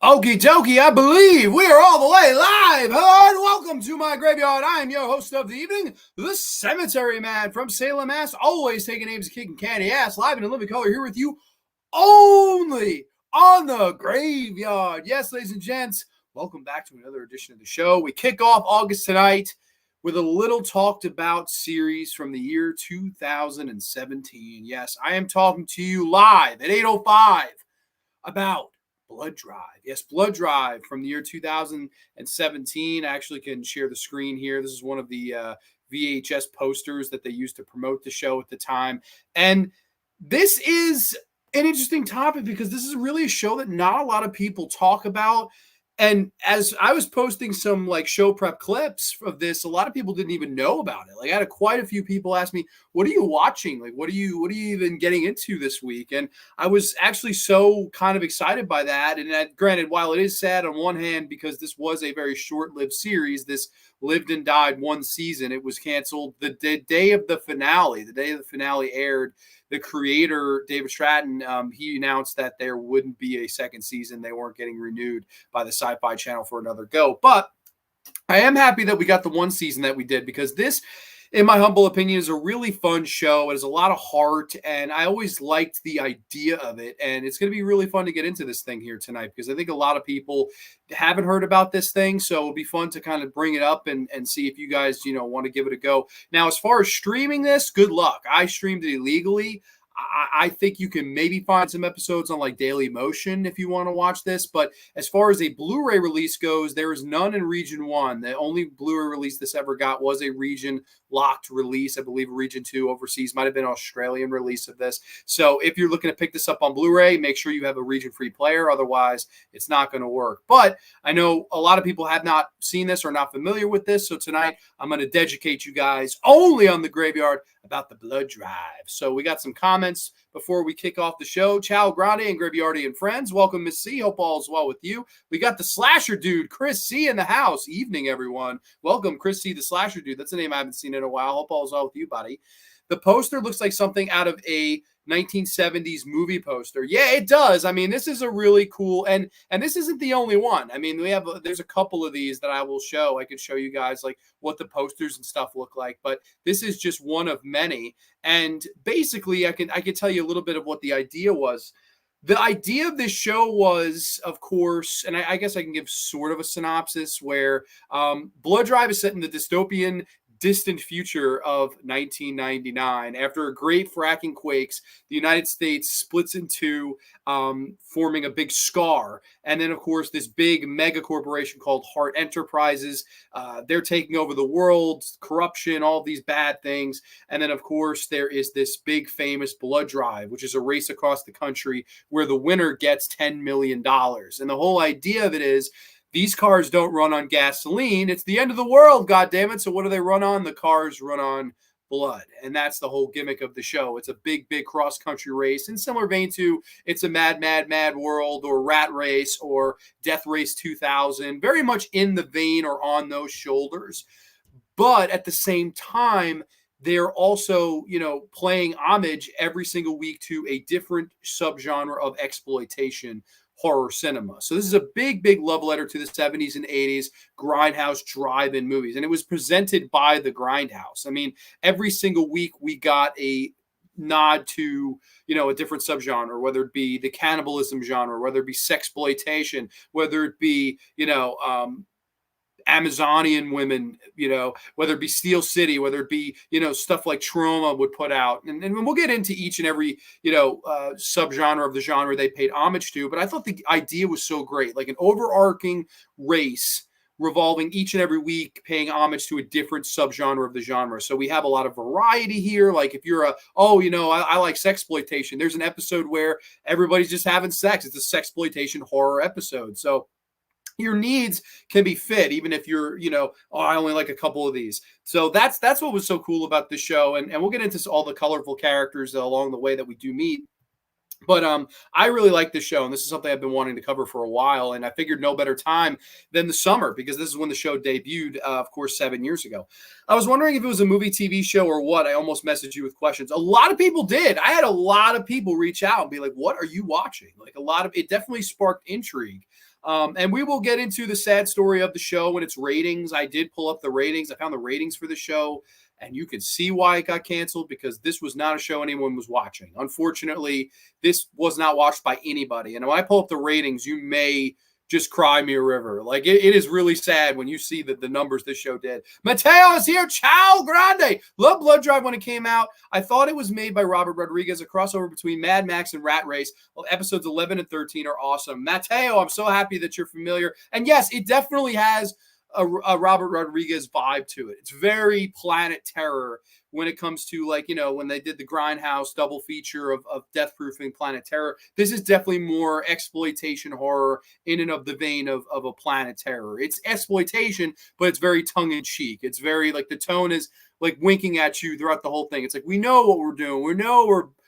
Okie dokie, I believe we are all the way live. Hello and welcome to my graveyard. I am your host of the evening, the Cemetery Man from Salem, Mass. Always taking names of kicking candy ass, live and in living color here with you only on the graveyard. Yes, ladies and gents, welcome back to another edition of the show. We kick off August tonight with a little talked about series from the year 2017. Yes, I am talking to you live at 8:05 about Blood Drive. Yes, Blood Drive from the year 2017. I actually can share the screen here. This is one of the VHS posters that they used to promote the show at the time. And this is an interesting topic because this is really a show that not a lot of people talk about. And as I was posting some like show prep clips of this, a lot of people didn't even know about it. Like I had quite a few people ask me, "What are you watching? Like what are you even getting into this week?" And I was actually so kind of excited by that. And granted, while it is sad on one hand because this was a very short-lived series, this lived and died one season. It was canceled the day of the finale. The day the finale aired, the creator, David Stratton, he announced that there wouldn't be a second season. They weren't getting renewed by the Sci-Fi Channel for another go. But I am happy that we got the one season that we did because this, in my humble opinion, is a really fun show. It has a lot of heart, and I always liked the idea of it. And it's going to be really fun to get into this thing here tonight because I think a lot of people haven't heard about this thing. So it'll be fun to kind of bring it up and see if you guys, want to give it a go. Now, as far as streaming this, good luck. I streamed it illegally. I think you can maybe find some episodes on like Daily Motion if you want to watch this. But as far as a Blu-ray release goes, there is none in Region 1. The only Blu-ray release this ever got was a region-locked release. I believe Region 2 overseas might have been an Australian release of this. So if you're looking to pick this up on Blu-ray, make sure you have a region-free player. Otherwise, it's not going to work. But I know a lot of people have not seen this or not familiar with this. So tonight, I'm going to educate you guys only on the graveyard about the Blood Drive. So we got some comments before we kick off the show. Ciao Grande and Graveyardian friends. Welcome, Miss C. Hope all is well with you. We got the Slasher Dude, Chris C. in the house. Evening, everyone. Welcome, Chris C. the Slasher Dude. That's a name I haven't seen in a while. Hope all is well with you, buddy. The poster looks like something out of a 1970s movie poster. Yeah, it does. I mean, this is a really cool, and this isn't the only one. I mean, there's a couple of these that I will show. I could show you guys like what the posters and stuff look like, but this is just one of many. And basically, I can tell you a little bit of what the idea was. The idea of this show was, of course, and I guess I can give sort of a synopsis where Blood Drive is set in the dystopian distant future of 1999. After a great fracking quakes, the United States splits in two, forming a big scar. And then, of course, this big mega corporation called Hart Enterprises, they're taking over the world, corruption, all these bad things. And then, of course, there is this big famous Blood Drive, which is a race across the country where the winner gets $10 million. And the whole idea of it is, these cars don't run on gasoline. It's the end of the world, goddammit. So what do they run on? The cars run on blood. And that's the whole gimmick of the show. It's a big, big cross-country race in similar vein to It's a Mad, Mad, Mad World or Rat Race or Death Race 2000. Very much in the vein or on those shoulders. But at the same time, they're also, playing homage every single week to a different subgenre of exploitation horror cinema. So this is a big, big love letter to the 70s and 80s Grindhouse drive-in movies. And it was presented by the Grindhouse. I mean, every single week we got a nod to, a different subgenre, whether it be the cannibalism genre, whether it be sexploitation, whether it be, Amazonian women, whether it be Steel City, whether it be, stuff like Trauma would put out. And we'll get into each and every, subgenre of the genre they paid homage to. But I thought the idea was so great, like an overarching race revolving each and every week, paying homage to a different subgenre of the genre. So we have a lot of variety here. Like if you're I like sexploitation, there's an episode where everybody's just having sex. It's a sexploitation horror episode. So your needs can be fit, even if you're, I only like a couple of these. So that's what was so cool about this show. And we'll get into all the colorful characters along the way that we do meet. But I really like this show, and this is something I've been wanting to cover for a while. And I figured no better time than the summer because this is when the show debuted, of course, 7 years ago. I was wondering if it was a movie, TV show, or what. I almost messaged you with questions. A lot of people did. I had a lot of people reach out and be like, "What are you watching?" Like it definitely sparked intrigue. And we will get into the sad story of the show and its ratings. I did pull up the ratings. I found the ratings for the show, and you can see why it got canceled because this was not a show anyone was watching. Unfortunately, this was not watched by anybody. And when I pull up the ratings, you may just cry me a river. Like it is really sad when you see the numbers this show did. Mateo is here. Ciao Grande. Love Blood Drive when it came out. I thought it was made by Robert Rodriguez, a crossover between Mad Max and Rat Race. Well, episodes 11 and 13 are awesome. Mateo, I'm so happy that you're familiar. And yes, it definitely has a Robert Rodriguez vibe to it. It's very Planet Terror when it comes to, like, when they did the Grindhouse double feature of Death Proofing Planet Terror. This is definitely more exploitation horror in and of the vein of a Planet Terror. It's exploitation, but it's very tongue-in-cheek. It's very, like, the tone is like winking at you throughout the whole thing. It's like, we know what we're doing. We know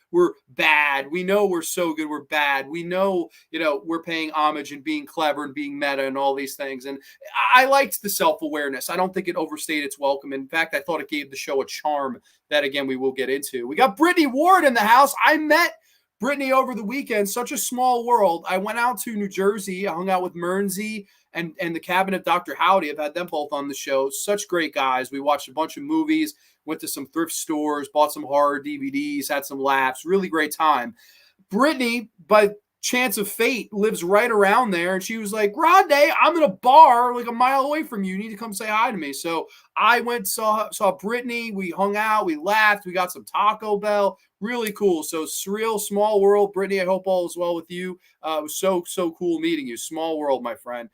we're bad. We know we're so good. We're bad. We know, we're paying homage and being clever and being meta and all these things. And I liked the self-awareness. I don't think it overstayed its welcome. In fact, I thought it gave the show a charm that, again, we will get into. We got Brittany Ward in the house. I met Brittany over the weekend. Such a small world. I went out to New Jersey. I hung out with Mernsey and the Cabinet Dr. Howdy. I've had them both on the show. Such great guys. We watched a bunch of movies, went to some thrift stores, bought some horror DVDs, had some laughs. Really great time. Brittany, by chance of fate, lives right around there. And she was like, Grande, I'm in a bar like a mile away from you. You need to come say hi to me. So I went, saw Brittany. We hung out. We laughed. We got some Taco Bell. Really cool. So surreal, small world. Brittany, I hope all is well with you. It was so cool meeting you. Small world, my friend.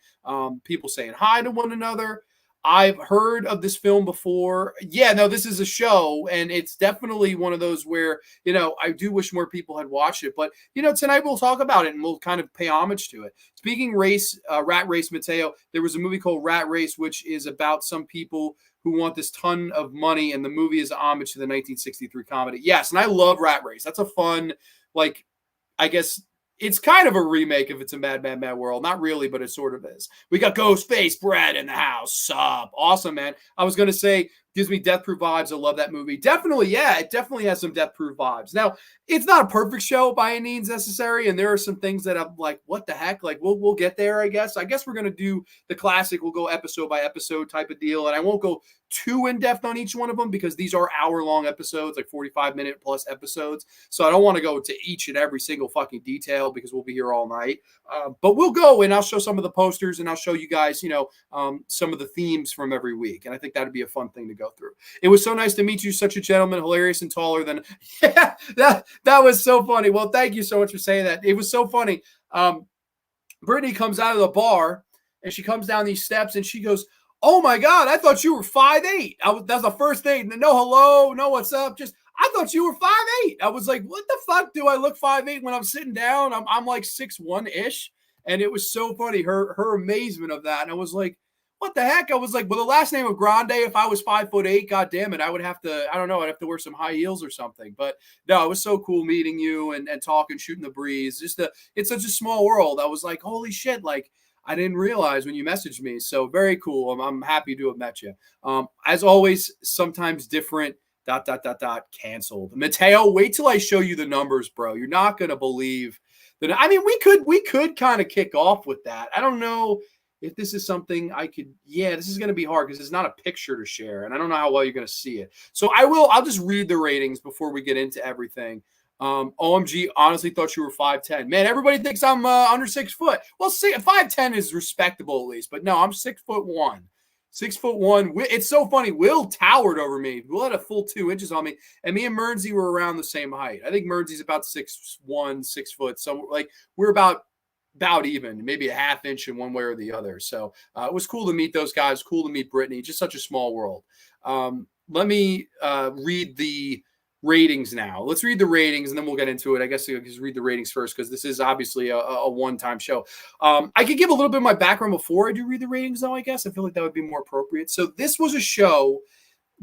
People saying hi to one another. I've heard of this film before. Yeah, no, this is a show, and it's definitely one of those where, I do wish more people had watched it. But, tonight we'll talk about it, and we'll kind of pay homage to it. Speaking Rat Race, Mateo, there was a movie called Rat Race, which is about some people who want this ton of money, and the movie is a homage to the 1963 comedy. Yes, and I love Rat Race. That's a fun, I guess, it's kind of a remake if it's a Mad World. Not really, but it sort of is. We got Ghostface Brad in the house. Sup. Awesome, man. I was going to say, gives me Death Proof vibes. I love that movie. Definitely, yeah, it definitely has some Death Proof vibes. Now, it's not a perfect show by any means necessary, and there are some things that I'm like, what the heck? Like, we'll get there, I guess. I guess we're going to do the classic. We'll go episode by episode type of deal, and I won't go too in-depth on each one of them because these are hour-long episodes, like 45-minute plus episodes. So I don't want to go to each and every single fucking detail because we'll be here all night. But we'll go, and I'll show some of the posters, and I'll show you guys, some of the themes from every week. And I think that'd be a fun thing to go through. It was so nice to meet you. Such a gentleman, hilarious and taller than, yeah, that was so funny. Well, thank you so much for saying that. It was so funny. Brittany comes out of the bar, and she comes down these steps, and she goes, oh my God, I thought you were 5'8". That's the first thing. No hello, no what's up. Just, I thought you were 5'8". I was like, what the fuck do I look 5'8" when I'm sitting down? I'm like 6'1"-ish. And it was so funny, her amazement of that. And I was like, what the heck? I was like, well, the last name of Grande, if I was 5'8", God damn it, I would have to, I don't know, I'd have to wear some high heels or something. But no, it was so cool meeting you and talking, shooting the breeze. It's such a small world. I was like, holy shit, like, I didn't realize when you messaged me. So very cool. I'm happy to have met you. As always, sometimes different, ... canceled. Mateo, wait till I show you the numbers, bro. You're not going to believe that. I mean, we could kind of kick off with that. I don't know if this is something I could, this is going to be hard because it's not a picture to share. And I don't know how well you're going to see it. So I'll just read the ratings before we get into everything. OMG, honestly thought you were 5'10". Man, everybody thinks I'm under 6 foot. Well, 5'10" is respectable at least, but no, I'm 6'1". 6'1". It's so funny. Will towered over me. Will had a full 2 inches on me, and me and Mernsey were around the same height. I think Mernsey's about 6'1", 6 foot. So like we're about even, maybe a half inch in one way or the other. So it was cool to meet those guys. Cool to meet Brittany. Just such a small world. Let me read the ratings now. Let's read the ratings and then we'll get into it. I guess I'll just read the ratings first because this is obviously a one-time show. I could give a little bit of my background before I do read the ratings though, I guess. I feel like that would be more appropriate. So this was a show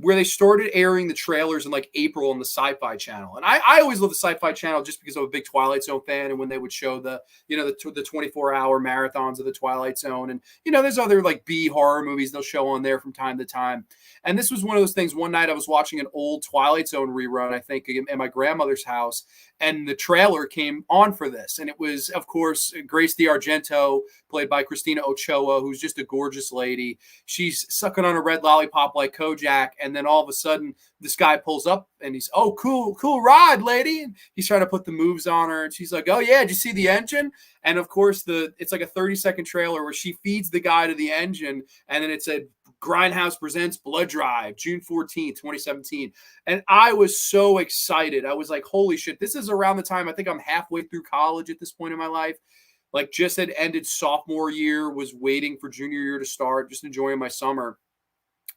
where they started airing the trailers in like April on the Sci-Fi Channel. And I always love the Sci-Fi Channel just because I'm a big Twilight Zone fan. And when they would show the 24-hour marathons of the Twilight Zone, and there's other like B horror movies they'll show on there from time to time. And this was one of those things. One night I was watching an old Twilight Zone rerun, I think, at my grandmother's house, and the trailer came on for this. And it was, of course, Grace DiArgento, played by Christina Ochoa, who's just a gorgeous lady. She's sucking on a red lollipop like Kojak, and then all of a sudden this guy pulls up and he's, "Oh, cool ride, lady." And he's trying to put the moves on her, and she's like, "Oh yeah, did you see the engine?" And of course it's like a 30-second trailer where she feeds the guy to the engine, and then it said Grindhouse presents Blood Drive, June 14th, 2017. And I was so excited. I was like, holy shit, this is around the time, I think I'm halfway through college at this point in my life. Like, just had ended sophomore year, was waiting for junior year to start, just enjoying my summer.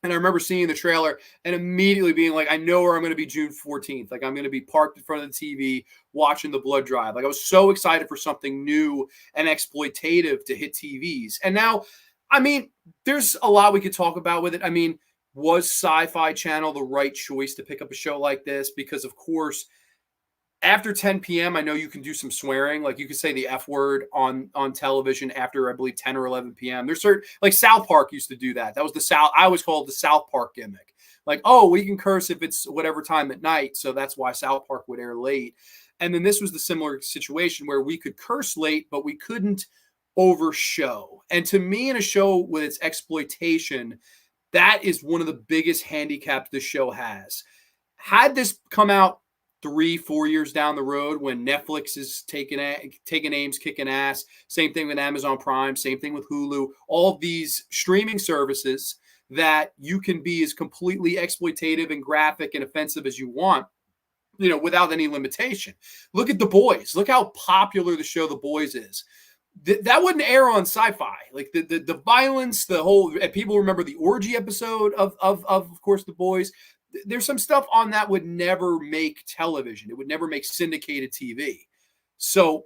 And I remember seeing the trailer and immediately being like, I know where I'm going to be June 14th. Like, I'm going to be parked in front of the TV watching the Blood Drive. Like, I was so excited for something new and exploitative to hit TVs. And now, I mean, there's a lot we could talk about with it. I mean, was Sci-Fi Channel the right choice to pick up a show like this? Because, of course, after 10 p.m., I know you can do some swearing. Like, you can say the F word on television after, I believe, 10 or 11 p.m. There's certain, like South Park used to do that. That was I always call it the South Park gimmick. Like, oh, we can curse if it's whatever time at night. So that's why South Park would air late. And then this was the similar situation where we could curse late, but we couldn't overshow. And to me, in a show with its exploitation, that is one of the biggest handicaps the show has. Had this come out 3-4 years down the road when Netflix is taking names, kicking ass, same thing with Amazon Prime, same thing with Hulu, all of these streaming services that you can be as completely exploitative and graphic and offensive as you want, without any limitation. Look at The Boys. Look how popular the show The Boys is. That wouldn't air on Sci-Fi. Like the violence, the whole, and people remember the orgy episode of course, The Boys. There's some stuff on that would never make television. It would never make syndicated TV. So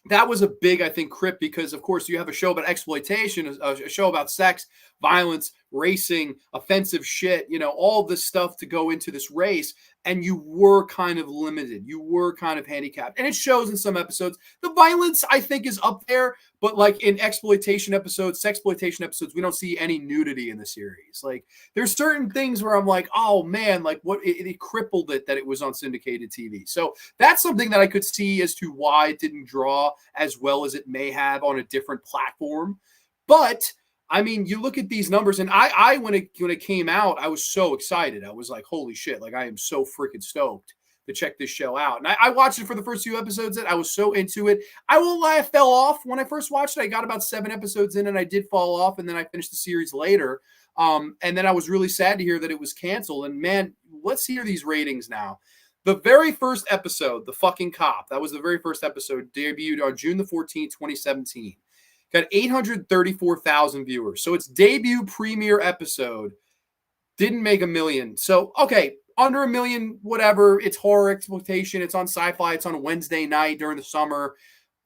that was a big, I think, crip because, of course, you have a show about exploitation, a show about sex, violence, racing, offensive shit, all this stuff to go into this race. And you were kind of limited. You were kind of handicapped. And it shows in some episodes. The violence, I think, is up there. But like in sexploitation episodes, we don't see any nudity in the series. Like, there's certain things where I'm like, oh, man, like what it crippled it that it was on syndicated TV. So that's something that I could see as to why it didn't draw as well as it may have on a different platform. But I mean, you look at these numbers, and I when it came out, I was so excited. I was like, holy shit, like I am so freaking stoked to check this show out. And I watched it for the first few episodes, and I was so into it. I won't lie, I fell off when I first watched it. I got about 7 episodes in, and I did fall off, and then I finished the series later. And then I was really sad to hear that it was canceled. And man, let's hear these ratings now. The very first episode, The Fucking Cop, that was the very first episode, debuted on June the 14th, 2017. Got 834,000 viewers. So its debut premiere episode didn't make 1 million. So, okay, under 1 million, whatever. It's horror exploitation. It's on Sci-Fi. It's on a Wednesday night during the summer.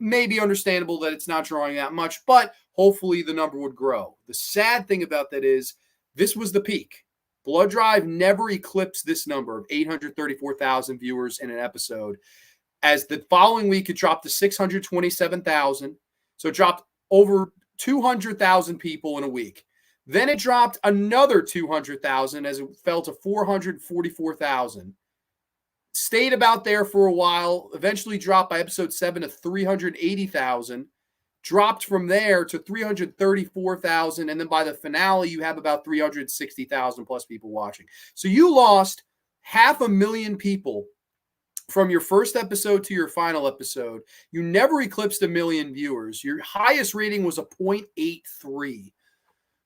Maybe understandable that it's not drawing that much, but hopefully the number would grow. The sad thing about that is this was the peak. Blood Drive never eclipsed this number of 834,000 viewers in an episode. As the following week, it dropped to 627,000. So it dropped over 200,000 people in a week. Then it dropped another 200,000 as it fell to 444,000. Stayed about there for a while, eventually dropped by episode 7 to 380,000. Dropped from there to 334,000. And then by the finale, you have about 360,000 plus people watching. So you lost 500,000 people from your first episode to your final episode. You never eclipsed 1 million viewers. Your highest rating was a 0.83,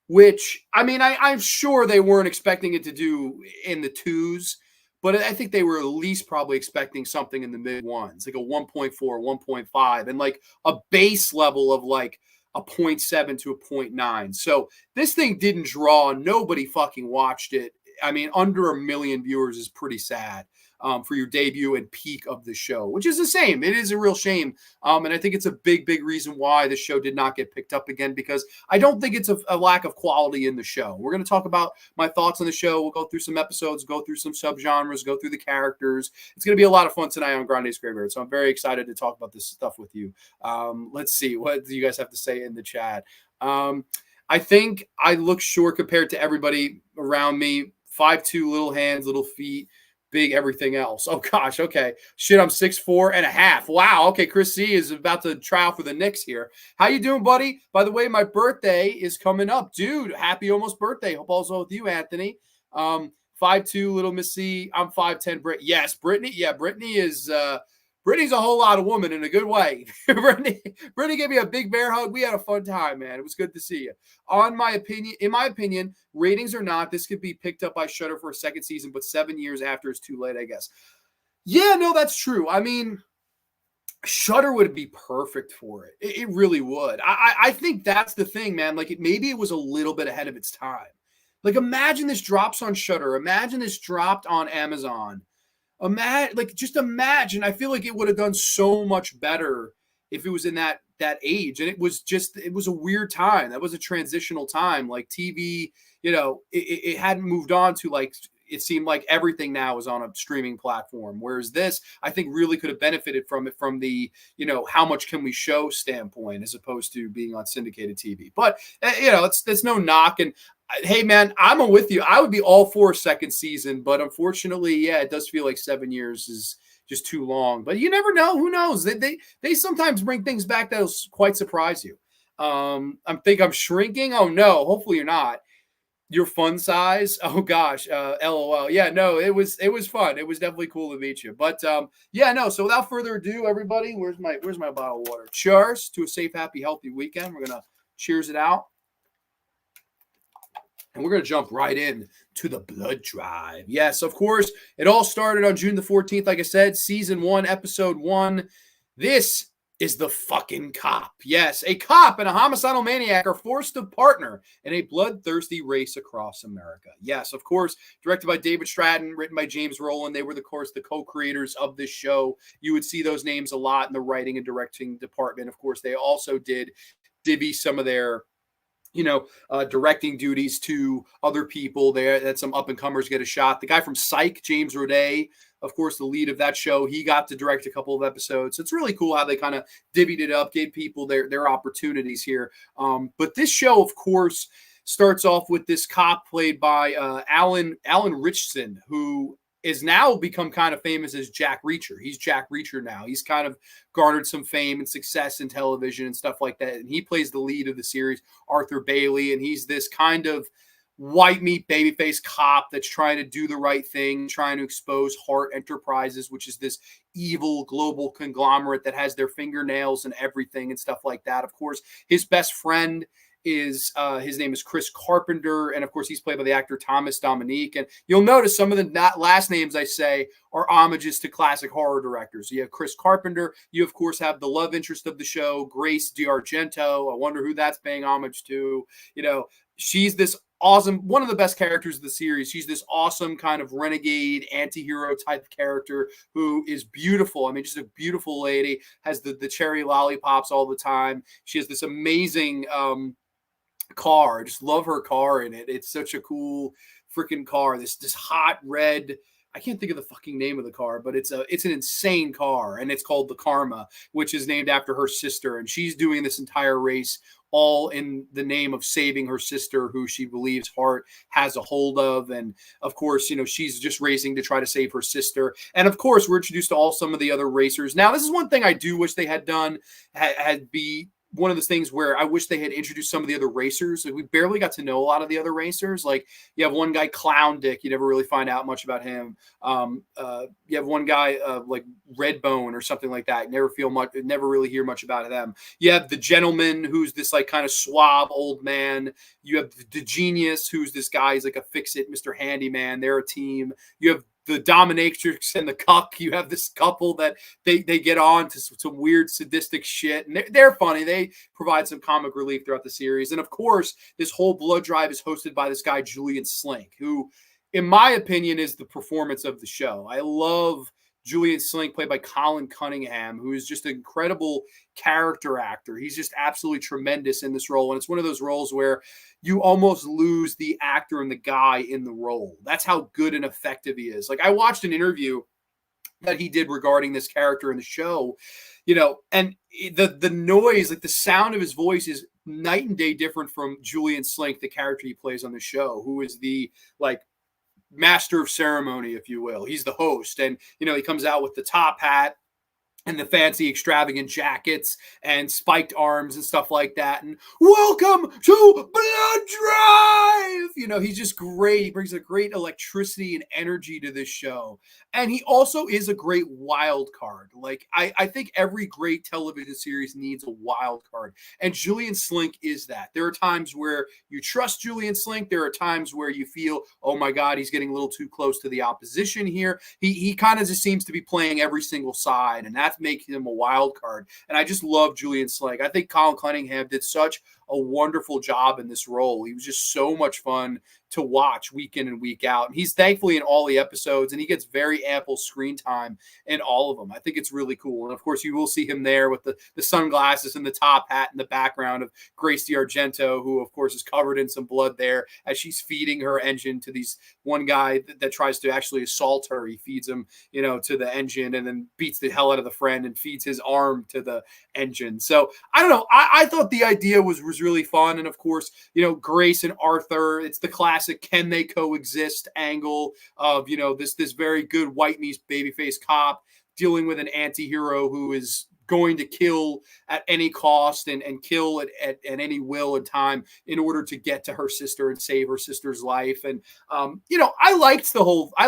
which, I mean, I'm sure they weren't expecting it to do in the 2s, but I think they were at least probably expecting something in the mid 1s, like a 1.4, 1.5, and like a base level of like a 0.7 to a 0.9. So this thing didn't draw. Nobody fucking watched it. I mean, under 1 million viewers is pretty sad. for your debut and peak of the show, which is the same. It is a real shame. And I think it's a big reason why the show did not get picked up again, because I don't think it's a lack of quality in the show. We're going to talk about my thoughts on the show. We'll go through some episodes, go through some subgenres, go through the characters. It's going to be a lot of fun tonight on Grande's Graveyard. So I'm very excited to talk about this stuff with you. Let's see. What do you guys have to say in the chat? I think I look short compared to everybody around me. 5'2", little hands, little feet, big everything else. Oh, gosh. Okay. Shit, I'm 6'4.5". Wow. Okay, Chris C is about to try out for the Knicks here. How you doing, buddy? By the way, my birthday is coming up. Dude, happy almost birthday. Hope all's well with you, Anthony. 5'2", little Miss C. I'm 5'10". Yes, Brittany. Yeah, Brittany is Brittany's a whole lot of woman in a good way. Brittany gave me a big bear hug. We had a fun time, man. It was good to see you. In my opinion, ratings or not, this could be picked up by Shudder for a second season, but 7 years after is too late, I guess. Yeah, no, that's true. I mean, Shudder would be perfect for it. It really would. I think that's the thing, man. Like, maybe it was a little bit ahead of its time. Like, imagine this drops on Shudder. Imagine this dropped on Amazon. Imagine. I feel like it would have done so much better if it was in that age. And it was a weird time. That was a transitional time. Like, TV, it hadn't moved on to, like, it seemed like everything now is on a streaming platform. Whereas this, I think, really could have benefited from it from the, how much can we show standpoint, as opposed to being on syndicated TV. But, it's no knock. And hey, man, I'm with you. I would be all for a second season, but unfortunately, yeah, it does feel like 7 years is just too long. But you never know. Who knows? They sometimes bring things back that'll quite surprise you. I think I'm shrinking. Oh, no. Hopefully you're not. Your fun size. Oh, gosh. LOL. Yeah, no, it was fun. It was definitely cool to meet you. But, yeah, no. So without further ado, everybody, where's my bottle of water? Cheers to a safe, happy, healthy weekend. We're going to cheers it out. And we're going to jump right in to the blood drive. Yes, of course, it all started on June the 14th. Like I said, season 1, episode 1. This is the fucking cop. Yes, a cop and a homicidal maniac are forced to partner in a bloodthirsty race across America. Yes, of course, directed by David Stratton, written by James Rowland. They were, of course, the co-creators of this show. You would see those names a lot in the writing and directing department. Of course, they also did divvy some of their directing duties to other people. There that some up-and-comers get a shot. The guy from Psych, James Roday, of course, the lead of that show, he got to direct a couple of episodes. So it's really cool how they kind of divvied it up, gave people their opportunities here. But this show, of course, starts off with this cop played by Alan Ritchson, who is now become kind of famous as Jack Reacher. He's Jack Reacher now. He's kind of garnered some fame and success in television and stuff like that. And he plays the lead of the series, Arthur Bailey. And he's this kind of white meat babyface cop that's trying to do the right thing, trying to expose Hart Enterprises, which is this evil global conglomerate that has their fingernails and everything and stuff like that. Of course, his best friend is his name is Chris Carpenter, and of course he's played by the actor Thomas Dominique. And you'll notice some of the last names I say are homages to classic horror directors. You have Chris Carpenter. You of course have the love interest of the show, Grace DiArgento. I wonder who that's paying homage to. She's this awesome, one of the best characters of the series. She's this awesome kind of renegade anti-hero type character who is beautiful. I mean, just a beautiful lady, has the cherry lollipops all the time. She has this amazing car. I just love her car in it. It's such a cool freaking car. This hot red, I can't think of the fucking name of the car, but it's an insane car, and it's called the Karma, which is named after her sister. And she's doing this entire race all in the name of saving her sister, who she believes Hart has a hold of. And of course, she's just racing to try to save her sister. And of course, we're introduced to some of the other racers. Now, this is one thing I do wish they had done, had be one of those things where I wish they had introduced some of the other racers. Like, we barely got to know a lot of the other racers. Like, you have one guy, Clown Dick. You never really find out much about him. You have one guy like Redbone or something like that. Never really hear much about them. You have the Gentleman, who's this like kind of suave old man. You have the Genius, who's this guy. He's like a fix-it Mr. Handyman. They're a team. You have the dominatrix and the cuck. You have this couple that they get on to some weird sadistic shit, and they're funny. They provide some comic relief throughout the series. And of course, this whole blood drive is hosted by this guy Julian Slink, who in my opinion, is the performance of the show. I love Julian Slink, played by Colin Cunningham, who is just an incredible character actor. He's just absolutely tremendous in this role. And it's one of those roles where you almost lose the actor and the guy in the role. That's how good and effective he is. Like, I watched an interview that he did regarding this character in the show, and the noise, like the sound of his voice, is night and day different from Julian Slink, the character he plays on the show, who is the like master of ceremony, if you will. He's the host, and he comes out with the top hat and the fancy extravagant jackets and spiked arms and stuff like that. And welcome to Blood Drive. He's just great. He brings a great electricity and energy to this show. And he also is a great wild card. Like, I think every great television series needs a wild card. And Julian Slink is that. There are times where you trust Julian Slink. There are times where you feel, oh my God, he's getting a little too close to the opposition here. He kind of just seems to be playing every single side. And that's making him a wild card. And I just love Julian Slink. I think Colin Cunningham did such a wonderful job in this role. He was just so much fun to watch week in and week out. And he's thankfully in all the episodes, and he gets very ample screen time in all of them. I think it's really cool. And of course, you will see him there with the sunglasses and the top hat in the background of Grace DiArgento, who of course is covered in some blood there as she's feeding her engine to these one guy that tries to actually assault her. He feeds him, to the engine, and then beats the hell out of the friend and feeds his arm to the engine. So I don't know. I thought the idea was really fun. And of course, Grace and Arthur, it's the classic can they coexist angle of, this very good white meets babyface cop dealing with an anti-hero who is going to kill at any cost and kill at any will and time in order to get to her sister and save her sister's life. And, I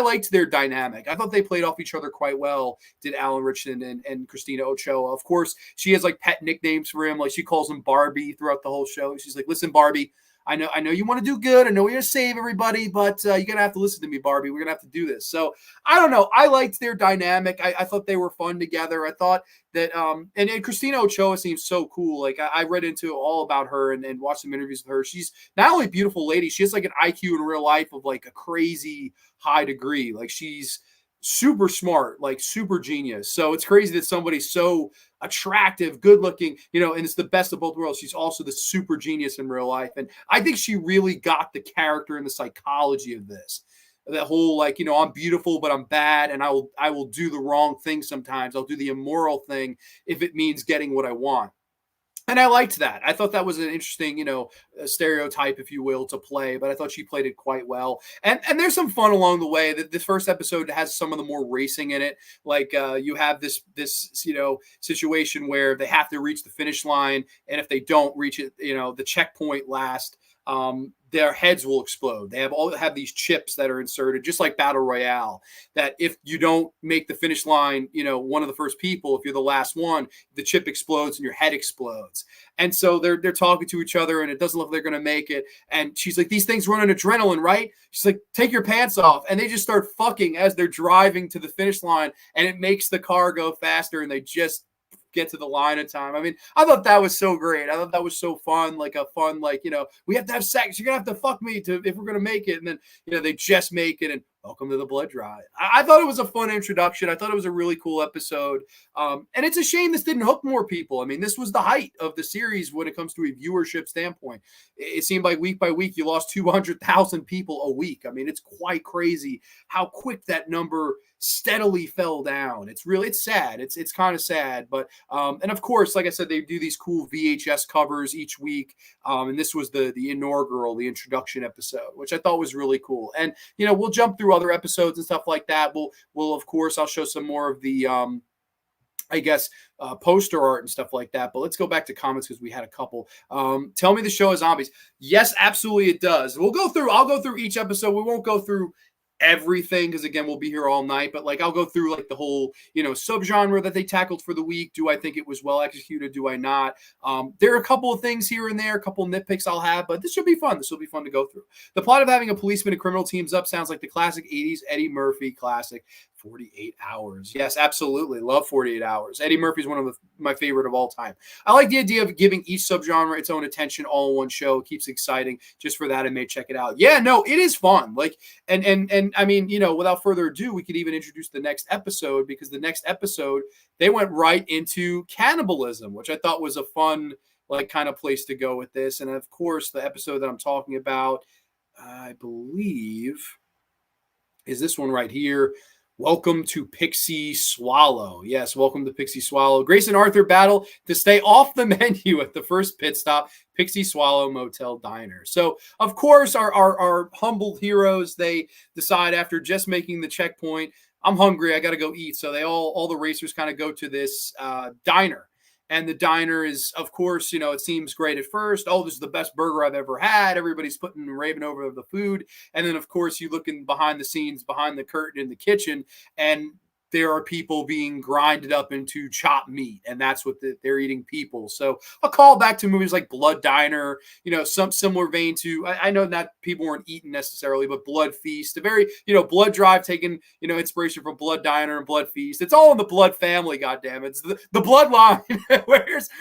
liked their dynamic. I thought they played off each other quite well, did Alan Richardson and Christina Ochoa. Of course, she has like pet nicknames for him. Like, she calls him Barbie throughout the whole show. She's like, listen, Barbie, I know you want to do good. I know you're going to save everybody, but you're going to have to listen to me, Barbie. We're going to have to do this. So I don't know. I liked their dynamic. I thought they were fun together. I thought that, and Christina Ochoa seems so cool. Like, I read into all about her and watched some interviews with her. She's not only a beautiful lady, she has like an IQ in real life of like a crazy high degree. Like, she's super smart, like super genius. So it's crazy that somebody so attractive, good looking, and it's the best of both worlds. She's also the super genius in real life. And I think she really got the character and the psychology of this. That whole, like, I'm beautiful, but I'm bad. And I will do the wrong thing sometimes. I'll do the immoral thing if it means getting what I want. And I liked that. I thought that was an interesting, a stereotype, if you will, to play, but I thought she played it quite well. And there's some fun along the way. That this first episode has some of the more racing in it. Like, you have this situation where they have to reach the finish line. And if they don't reach it, the checkpoint last, their heads will explode. They have these chips that are inserted, just like Battle Royale, that if you don't make the finish line, one of the first people, if you're the last one, the chip explodes and your head explodes. And so they're talking to each other, and it doesn't look like they're going to make it. And she's like, these things run on adrenaline, right? She's like, take your pants off. And they just start fucking as they're driving to the finish line, and it makes the car go faster, and they just get to the line in time. I mean, I thought that was so great. I thought that was so fun, like a fun, like, we have to have sex. You're going to have to fuck me if we're going to make it. And then, they just make it, and welcome to the Blood Drive. I thought it was a fun introduction. I thought it was a really cool episode. And it's a shame this didn't hook more people. I mean, this was the height of the series when it comes to a viewership standpoint. It seemed like week by week, you lost 200,000 people a week. I mean, it's quite crazy how quick that number steadily fell down. It's sad. It's kind of sad. But, and of course, like I said, they do these cool VHS covers each week. And this was the inaugural, the introduction episode, which I thought was really cool. And, we'll jump through other episodes and stuff like that. We'll of course, I'll show some more of the, poster art and stuff like that. But let's go back to comments because we had a couple. Tell me the show has zombies. Yes, absolutely it does. I'll go through each episode. We won't go through everything because, again, we'll be here all night. But like, I'll go through like the whole, subgenre that they tackled for the week. Do I think it was well executed? Do I not? There are a couple of things here and there, a couple of nitpicks I'll have, but this should be fun. This will be fun to go through. The plot of having a policeman and criminal teams up sounds like the classic 80s Eddie Murphy classic. 48 Hours. Yes, absolutely. Love 48 Hours. Eddie Murphy's one of my favorite of all time. I like the idea of giving each subgenre its own attention all in one show. It keeps it exciting. Just for that, I may check it out. Yeah, no, it is fun. Like, and I mean, without further ado, we could even introduce the next episode, because the next episode, they went right into cannibalism, which I thought was a fun, like, kind of place to go with this. And of course, the episode that I'm talking about, I believe, is this one right here. Welcome to Pixie Swallow. Yes, welcome to Pixie Swallow. Grace and Arthur battle to stay off the menu at the first pit stop, Pixie Swallow Motel Diner. So, of course, our humbled heroes, they decide after just making the checkpoint, I'm hungry, I got to go eat. So they all the racers kind of go to this diner. And the diner is, of course, it seems great at first. Oh, this is the best burger I've ever had. Everybody's putting raving over the food. And then, of course, you look in behind the scenes, behind the curtain in the kitchen, and there are people being grinded up into chopped meat, and that's what they're eating people. So a call back to movies like Blood Diner, some similar vein to, I know that people weren't eating necessarily, but Blood Feast, a very, Blood Drive taking, inspiration from Blood Diner and Blood Feast. It's all in the Blood family, goddammit. It's the bloodline.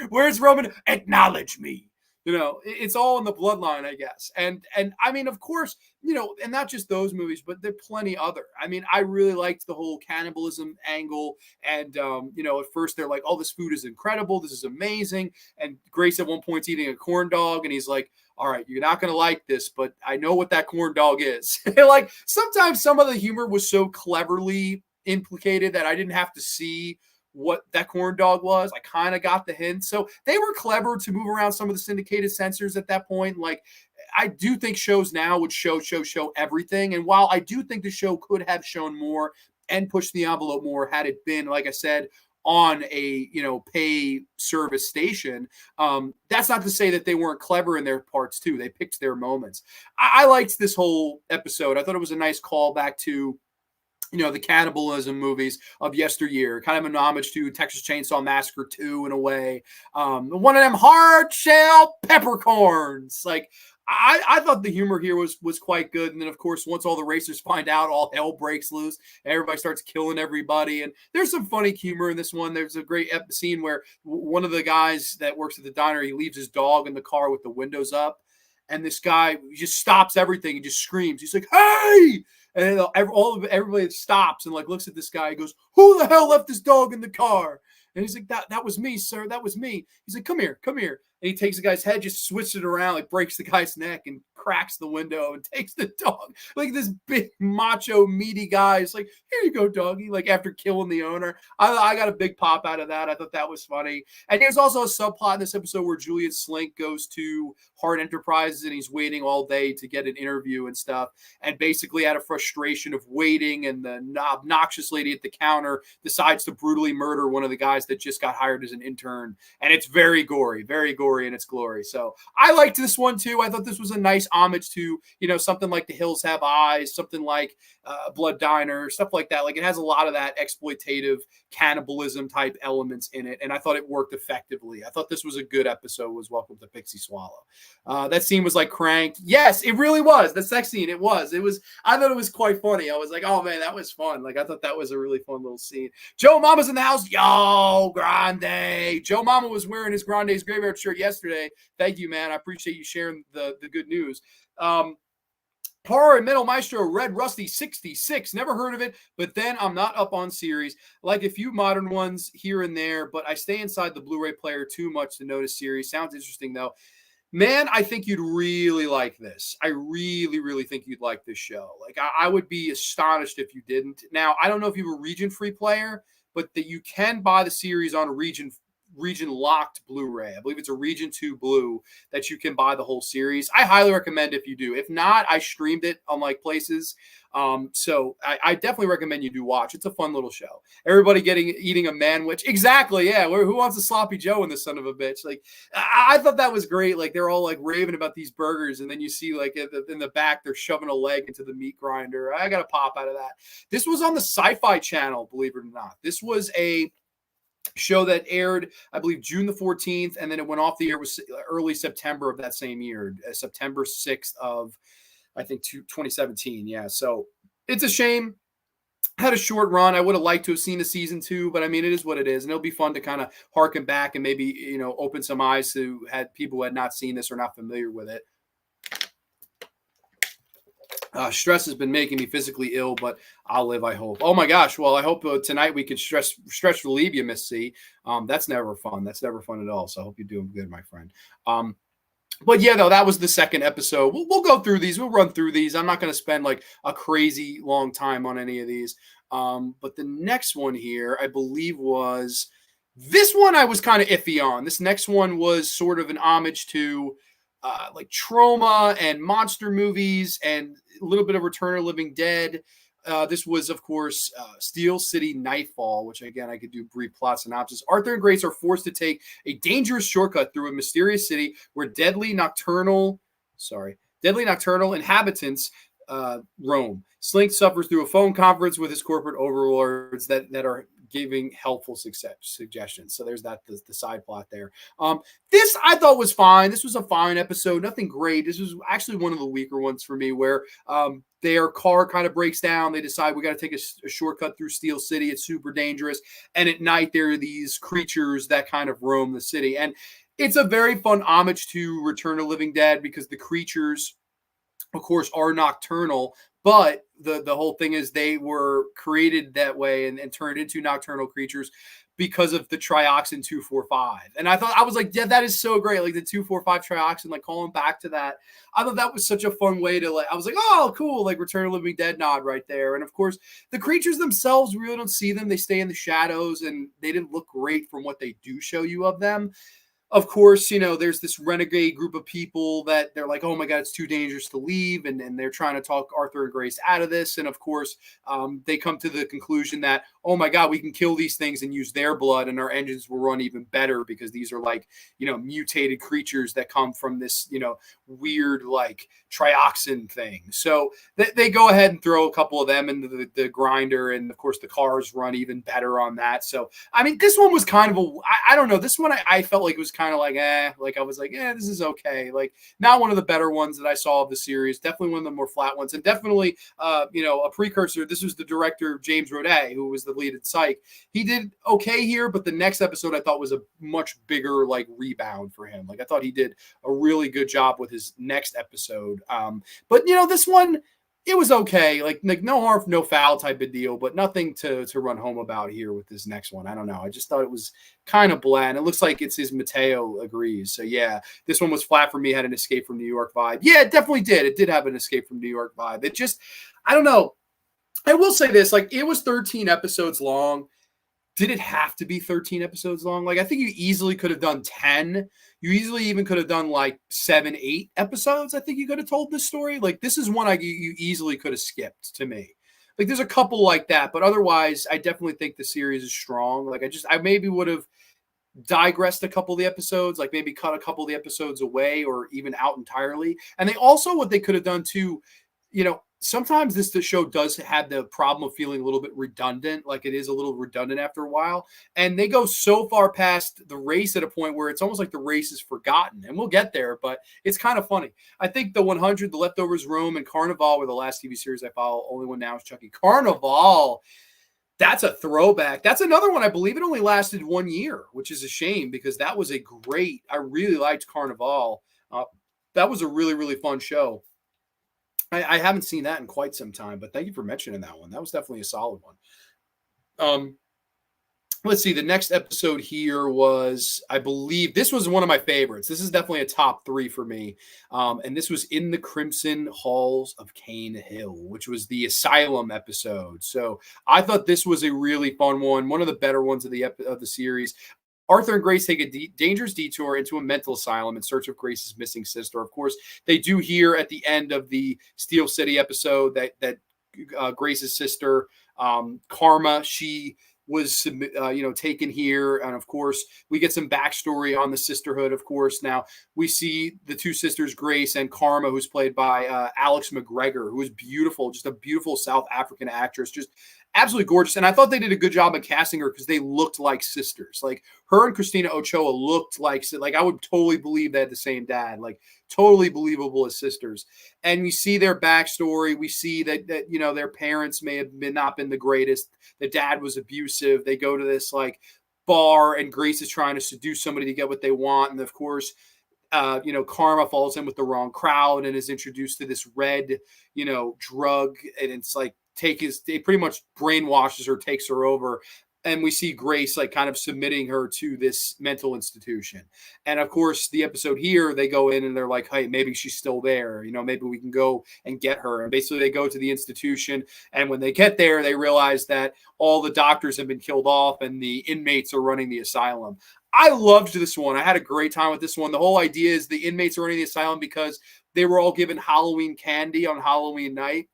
Where's Roman? Acknowledge me. It's all in the bloodline, I guess. And I mean, of course, and not just those movies, but there are plenty other. I mean, I really liked the whole cannibalism angle. And, at first they're like, oh, this food is incredible. This is amazing. And Grace at one point's eating a corn dog, and he's like, all right, you're not going to like this, but I know what that corn dog is. Like, sometimes some of the humor was so cleverly implicated that I didn't have to see what that corn dog was. I kind of got the hint. So they were clever to move around some of the syndicated censors at that point. Like, I do think shows now would show everything. And while I do think the show could have shown more and pushed the envelope more had it been, like I said, on a pay service station, that's not to say that they weren't clever in their parts too. They picked their moments. I liked this whole episode. I thought it was a nice callback to the cannibalism movies of yesteryear, kind of an homage to Texas Chainsaw Massacre 2 in a way. One of them hard shell peppercorns. Like, I thought the humor here was quite good. And then, of course, once all the racers find out, all hell breaks loose. Everybody starts killing everybody. And there's some funny humor in this one. There's a great scene where one of the guys that works at the diner, he leaves his dog in the car with the windows up. And this guy just stops everything and just screams. He's like, hey! And then everybody stops and like looks at this guy. He goes, who the hell left this dog in the car? And he's like, that was me, sir. That was me. He's like, come here. And he takes the guy's head, just switches it around, like breaks the guy's neck and cracks the window and takes the dog. Like this big macho meaty guy is like, here you go, doggy. Like after killing the owner. I got a big pop out of that. I thought that was funny. And there's also a subplot in this episode where Julian Slink goes to Hart Enterprises and he's waiting all day to get an interview and stuff. And basically out of frustration of waiting, and the obnoxious lady at the counter decides to brutally murder one of the guys that just got hired as an intern. And it's very gory in its glory. So I liked this one too. I thought this was a nice homage to, something like The Hills Have Eyes, something like Blood Diner, stuff like that. Like, it has a lot of that exploitative cannibalism type elements in it. And I thought it worked effectively. I thought this was a good episode, was Welcome to Pixie Swallow. That scene was like cranked. Yes, it really was. The sex scene, it was. I thought it was quite funny. I was like, oh man, that was fun. Like, I thought that was a really fun little scene. Joe Mama's in the house. Yo, Grande. Joe Mama was wearing his Grande's Graveyard shirt yesterday. Thank you, man. I appreciate you sharing the good news. Horror and Metal Maestro Red Rusty 66. Never heard of it, but then I'm not up on series. Like a few modern ones here and there, but I stay inside the Blu-ray player too much to notice series. Sounds interesting, though. Man, I think you'd really like this. I really, really think you'd like this show. Like, I would be astonished if you didn't. Now, I don't know if you have a region-free player, but that you can buy the series on a region locked Blu-ray. I believe it's a Region 2 Blue that you can buy the whole series. I highly recommend if you do. If not, I streamed it on like places. So I definitely recommend you do watch. It's a fun little show. Everybody eating a manwich. Exactly. Yeah. Who wants a sloppy Joe in this son of a bitch? Like, I thought that was great. Like, they're all like raving about these burgers. And then you see like in the back, they're shoving a leg into the meat grinder. I got a pop out of that. This was on the Sci-Fi Channel, believe it or not. This was a show that aired, I believe, June the 14th, and then it went off the air was early September of that same year, September 6th of, I think, 2017. Yeah, so it's a shame had a short run. I would have liked to have seen a season 2, but I mean, it is what it is. And it'll be fun to kind of harken back and maybe, open some eyes to had people who had not seen this or not familiar with it. Stress has been making me physically ill, but I'll live, I hope. Oh my gosh. Well, I hope tonight we could stress relieve you, Miss C. That's never fun. That's never fun at all. So I hope you're doing good, my friend. But yeah, though, that was the second episode. We'll go through these. We'll run through these. I'm not going to spend like a crazy long time on any of these. But the next one here, I believe this one I was kind of iffy on. This next one was sort of an homage to like Trauma and monster movies and a little bit of Return of the Living Dead. This was, of course, Steel City Nightfall, which, again, I could do brief plot synopsis. Arthur and Grace are forced to take a dangerous shortcut through a mysterious city where deadly nocturnal inhabitants roam. Slink suffers through a phone conference with his corporate overlords that are giving helpful suggestions. So there's that, the side plot there. This I thought was fine. This was a fine episode. Nothing great. This was actually one of the weaker ones for me, where their car kind of breaks down. They decide we got to take a shortcut through Steel City. It's super dangerous. And at night, there are these creatures that kind of roam the city. And it's a very fun homage to Return of the Living Dead, because the creatures, of course, are nocturnal, but the whole thing is they were created that way and turned into nocturnal creatures because of the trioxin 245. And I was like, yeah, that is so great. Like the 245 trioxin, like calling back to that. I thought that was such a fun way to, like, I was like, oh, cool. Like Return of the Living Dead nod right there. And of course, the creatures themselves, we really don't see them. They stay in the shadows, and they didn't look great from what they do show you of them. Of course, there's this renegade group of people that they're like, oh my God, it's too dangerous to leave. And they're trying to talk Arthur and Grace out of this. And of course, they come to the conclusion that, oh my God, we can kill these things and use their blood, and our engines will run even better, because these are like, mutated creatures that come from this, weird like trioxin thing. So they go ahead and throw a couple of them into the grinder. And of course, the cars run even better on that. So, I mean, this one was kind of I don't know. This one, I felt like it was kind of like, like I was like, this is okay. Like, not one of the better ones that I saw of the series. Definitely one of the more flat ones, and definitely, a precursor. This was the director, James Roday, who was the lead in Psych. He did okay here, but the next episode I thought was a much bigger like rebound for him. Like, I thought he did a really good job with his next episode. But this one, it was okay. Like no harm, no foul type of deal, but nothing to run home about here with this next one. I don't know. I just thought it was kind of bland. It looks like it's his Mateo agrees. So yeah, this one was flat for me. Had an Escape from New York vibe. Yeah, it definitely did. It did have an Escape from New York vibe. It just, I don't know. I will say this, like, it was 13 episodes long. Did it have to be 13 episodes long? Like, I think you easily could have done 10. You easily even could have done like 7, 8 episodes. I think you could have told this story. Like, this is one you easily could have skipped, to me. Like, there's a couple like that, but otherwise, I definitely think the series is strong. Like, I maybe would have digressed a couple of the episodes, like maybe cut a couple of the episodes away or even out entirely. And they also, what they could have done too, sometimes the show does have the problem of feeling a little bit redundant. Like, it is a little redundant after a while. And they go so far past the race at a point where it's almost like the race is forgotten. And we'll get there, but it's kind of funny. I think the 100, The Leftovers Room, and Carnival were the last TV series I follow. Only one now is Chucky. Carnival, that's a throwback. That's another one. I believe it only lasted 1 year, which is a shame, because that was I really liked Carnival. That was a really, really fun show. I haven't seen that in quite some time, but thank you for mentioning that one. That was definitely a solid one. Let's see. The next episode here was, I believe, this was one of my favorites. This is definitely a top 3 for me. And this was In the Crimson Halls of Cane Hill, which was the Asylum episode. So I thought this was a really fun one of the better ones of the series. Arthur and Grace take a dangerous detour into a mental asylum in search of Grace's missing sister. Of course, they do hear at the end of the Steel City episode that Grace's sister, Karma, she was taken here. And of course, we get some backstory on the sisterhood. Of course, now we see the two sisters, Grace and Karma, who's played by Alex McGregor, who is beautiful, just a beautiful South African actress, just absolutely gorgeous. And I thought they did a good job of casting her because they looked like sisters. Like her and Christina Ochoa looked like I would totally believe they had the same dad, like totally believable as sisters. And we see their backstory. We see that their parents may have not been the greatest. The dad was abusive. They go to this like bar, and Grace is trying to seduce somebody to get what they want. And of course, Karma falls in with the wrong crowd and is introduced to this red, drug. And it's like it pretty much brainwashes her, takes her over. And we see Grace like kind of submitting her to this mental institution. And of course, the episode here, they go in and they're like, hey, maybe she's still there. Maybe we can go and get her. And basically they go to the institution. And when they get there, they realize that all the doctors have been killed off and the inmates are running the asylum. I loved this one. I had a great time with this one. The whole idea is the inmates are running the asylum because they were all given Halloween candy on Halloween night.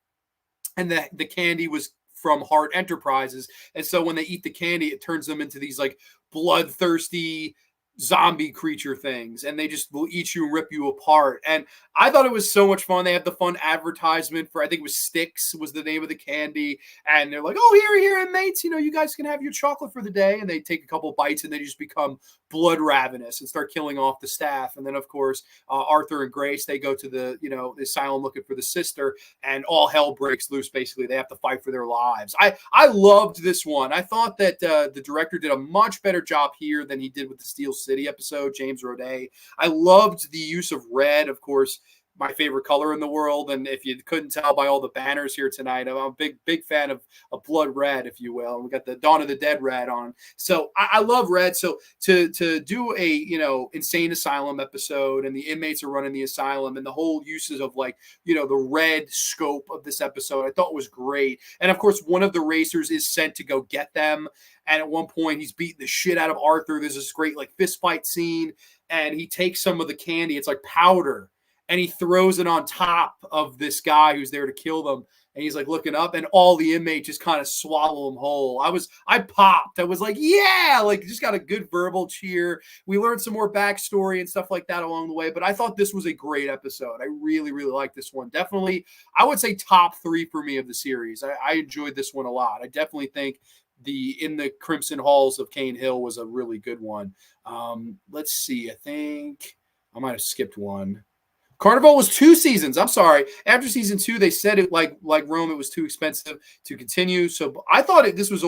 And the candy was from Hart Enterprises. And so when they eat the candy, it turns them into these like bloodthirsty zombie creature things, and they just will eat you and rip you apart. And I thought it was so much fun. They had the fun advertisement for, I think it was Sticks was the name of the candy. And they're like, oh, here, inmates, you guys can have your chocolate for the day. And they take a couple bites and they just become blood ravenous and start killing off the staff. And then of course, Arthur and Grace, they go to the asylum looking for the sister, and all hell breaks loose. Basically, they have to fight for their lives. I loved this one. I thought that the director did a much better job here than he did with the Steel City episode, James Roday. I loved the use of red, of course, my favorite color in the world. And if you couldn't tell by all the banners here tonight, I'm a big fan of blood red, if you will. And we got the Dawn of the Dead red on. So I love red. So to do a, insane asylum episode, and the inmates are running the asylum, and the whole uses of like, the red scope of this episode, I thought was great. And of course, one of the racers is sent to go get them. And at one point he's beating the shit out of Arthur. There's this great like fist fight scene, and he takes some of the candy. It's like powder, and he throws it on top of this guy who's there to kill them. And he's like looking up, and all the inmates just kind of swallow him whole. I popped. I was like, yeah, like just got a good verbal cheer. We learned some more backstory and stuff like that along the way. But I thought this was a great episode. I really, really liked this one. Definitely, I would say top 3 for me of the series. I enjoyed this one a lot. I definitely think In the Crimson Halls of Cane Hill was a really good one. Let's see. I think I might have skipped one. Carnival was 2 seasons. I'm sorry. After season 2, they said it like Rome, it was too expensive to continue. So I thought that was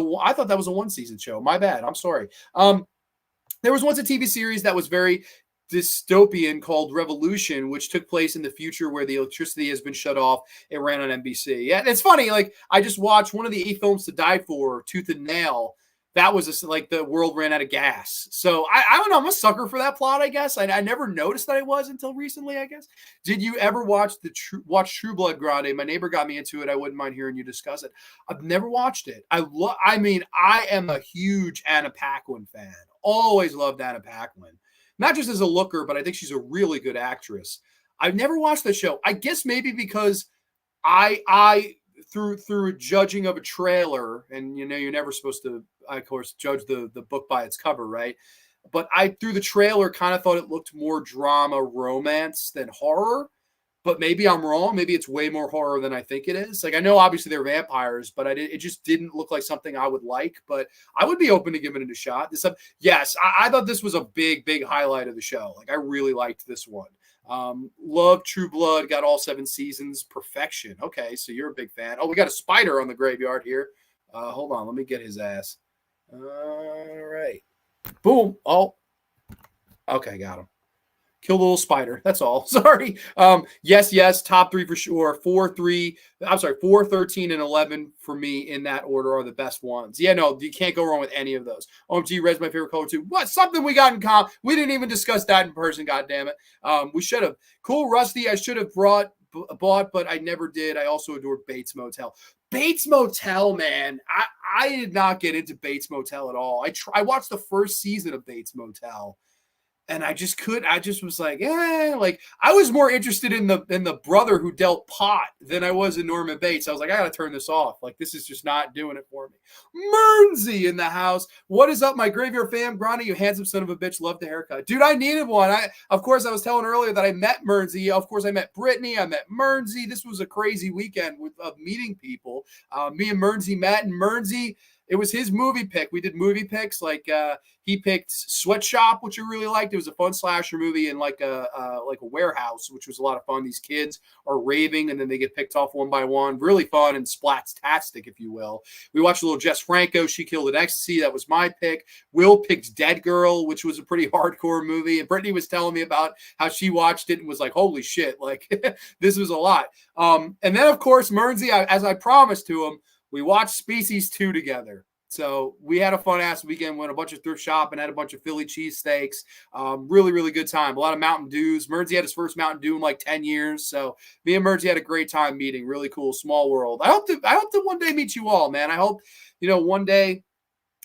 a 1-season show. My bad. I'm sorry. There was once a TV series that was very dystopian called Revolution, which took place in the future where the electricity has been shut off. It ran on NBC. Yeah, it's funny. Like I just watched one of the 8 films to die for, Tooth and Nail. That was like the world ran out of gas. So I don't know. I'm a sucker for that plot, I guess. I never noticed that I was until recently, I guess. Did you ever watch True Blood Grande? My neighbor got me into it. I wouldn't mind hearing you discuss it. I've never watched it. I am a huge Anna Paquin fan. Always loved Anna Paquin. Not just as a looker, but I think she's a really good actress. I've never watched the show. I guess maybe because I through judging of a trailer, and you're never supposed to, of course, judge the book by its cover, right? But I through the trailer kind of thought it looked more drama romance than horror. But maybe I'm wrong. Maybe it's way more horror than I think it is. Like I know obviously they're vampires, but it just didn't look like something I would like. But I would be open to giving it a shot. Yes, I thought this was a big highlight of the show. Like I really liked this one. Love True Blood, got all 7 seasons. Perfection. Okay, so you're a big fan. Oh, we got a spider on the graveyard here. Hold on, let me get his ass. All right. Boom. Oh, okay, got him. Killed a little spider. That's all. Sorry. Yes. Top 3 for sure. 4, 13, and 11 for me in that order are the best ones. Yeah, no, you can't go wrong with any of those. OMG, red's my favorite color too. What? Something we got in common. We didn't even discuss that in person. God damn it. We should have. Cool Rusty. I should have bought, but I never did. I also adored Bates Motel. Bates Motel, man. I did not get into Bates Motel at all. I watched the first season of Bates Motel. And I just was like, like I was more interested in the brother who dealt pot than I was in Norman Bates. I was like, I gotta turn this off. Like, this is just not doing it for me. Mernsy in the house. What is up, my graveyard fam? Gronny, you handsome son of a bitch. Love the haircut. Dude, I needed one. Of course, I was telling earlier that I met Mernsy. Of course, I met Brittany. I met Mernsy. This was a crazy weekend of meeting people. Me and Mernsy met, and Mernsy, it was his movie pick. We did movie picks. Like he picked Sweatshop, which I really liked. It was a fun slasher movie in like a warehouse, which was a lot of fun. These kids are raving, and then they get picked off one by one. Really fun and splats-tastic, if you will. We watched a little Jess Franco. She Killed an Ecstasy. That was my pick. Will picked Dead Girl, which was a pretty hardcore movie. And Brittany was telling me about how she watched it and was like, holy shit, like this was a lot. And then, of course, Mernsy, as I promised to him, we watched Species 2 together. So we had a fun-ass weekend, went a bunch of thrift shopping, had a bunch of Philly cheesesteaks. Really, really good time. A lot of Mountain Dews. Mernsy had his first Mountain Dew in like 10 years. So me and Mernsy had a great time meeting. Really cool, small world. I hope to one day meet you all, man. I hope, one day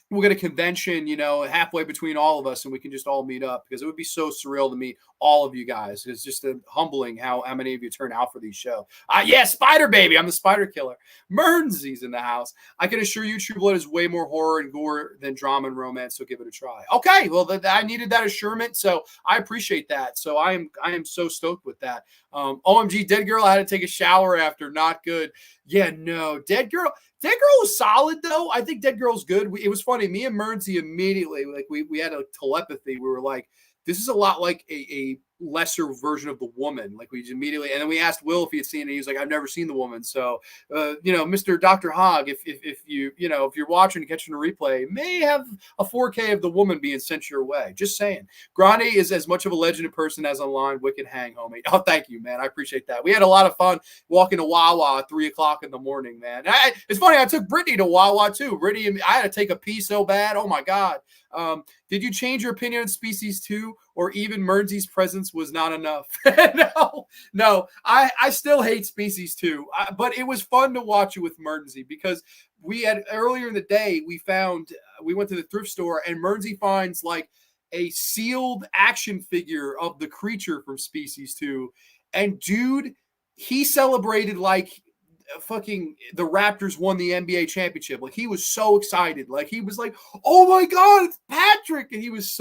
we'll get a convention, halfway between all of us, and we can just all meet up, because it would be so surreal to meet all of you guys. It's just humbling how many of you turn out for these shows. Yeah, Spider Baby. I'm the Spider Killer. Mernsy's in the house. I can assure you True Blood is way more horror and gore than drama and romance, so give it a try. Okay, well, I needed that assurance, so I appreciate that. So I am so stoked with that. OMG, Dead Girl, I had to take a shower after. Not good. Yeah, no. Dead Girl was solid, though. I think Dead Girl's good. It was funny. Me and Mernsy immediately, like, we had a telepathy. We were like, this is a lot like a lesser version of The Woman. Like, we just immediately, and then we asked Will if he had seen it. He was like, I've never seen The Woman. So, Mr. Dr. Hogg, if you're watching and catching a replay, may have a 4K of The Woman being sent your way. Just saying. Grande is as much of a legend in person as online. Wicked hang, homie. Oh, thank you, man. I appreciate that. We had a lot of fun walking to Wawa at 3:00 in the morning, man. It's funny. I took Brittany to Wawa too. Brittany and me, I had to take a pee so bad. Oh my God. Did you change your opinion on Species 2, or even Mernsy's presence was not enough? No, I still hate Species 2, but it was fun to watch it with Mernsy, because we had earlier in the day, we went to the thrift store, and Mernsy finds like a sealed action figure of the creature from Species 2. And dude, he celebrated like fucking the Raptors won the NBA championship. Like, he was so excited. Like, he was like, oh my God, it's Patrick. And he was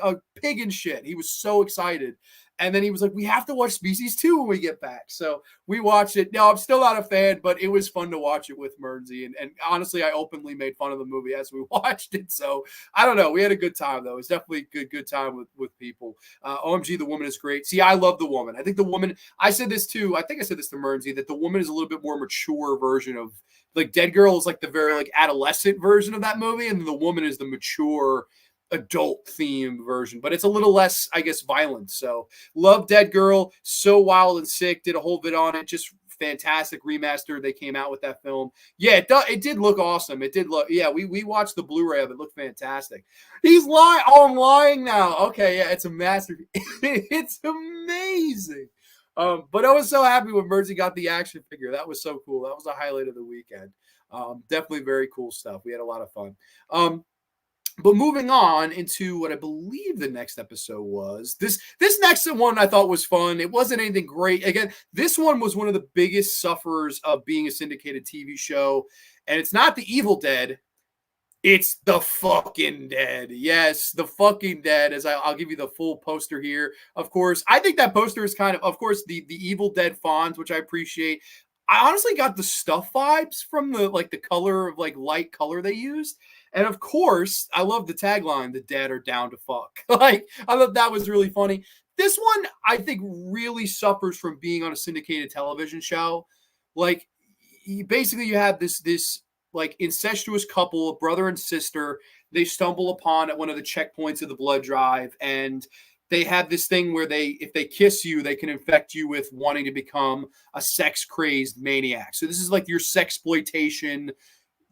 a pig in shit. He was so excited. And then he was like, we have to watch Species 2 when we get back. So we watched it. No, I'm still not a fan, but it was fun to watch it with Mernsy. And honestly, I openly made fun of the movie as we watched it. So I don't know. We had a good time, though. It was definitely a good time with people. OMG, The Woman is great. See, I love The Woman. I think The Woman, I said this too. I think I said this to Mernsy, that The Woman is a little bit more mature version of, like, Dead Girl is like the very like adolescent version of that movie. And The Woman is the mature adult themed version, but it's a little less, I guess, violent. So love Dead Girl. So Wild and Sick, did a whole bit on it. Just fantastic remaster they came out with that film. Yeah, it did look awesome. It did look, yeah, we watched the Blu-ray of it. It looked fantastic. He's lying. Oh, I'm lying now. Okay, yeah, it's a masterpiece. It's amazing. But I was so happy when Mernsy got the action figure. That was so cool. That was a highlight of the weekend. Definitely very cool stuff. We had a lot of fun. But moving on into what I believe the next episode was, this next one I thought was fun. It wasn't anything great. Again, this one was one of the biggest sufferers of being a syndicated TV show. And it's not The Evil Dead. It's The Fucking Dead. Yes, The Fucking Dead. As I'll give you the full poster here. Of course, I think that poster is kind of course, the Evil Dead font, which I appreciate. I honestly got the Stuff vibes from the color of light color they used. And of course, I love the tagline, "The dead are down to fuck." I thought that was really funny. This one, I think, really suffers from being on a syndicated television show. Like, basically, you have this like incestuous couple, a brother and sister. They stumble upon at one of the checkpoints of the blood drive, and they have this thing where if they kiss you, they can infect you with wanting to become a sex-crazed maniac. So this is like your sexploitation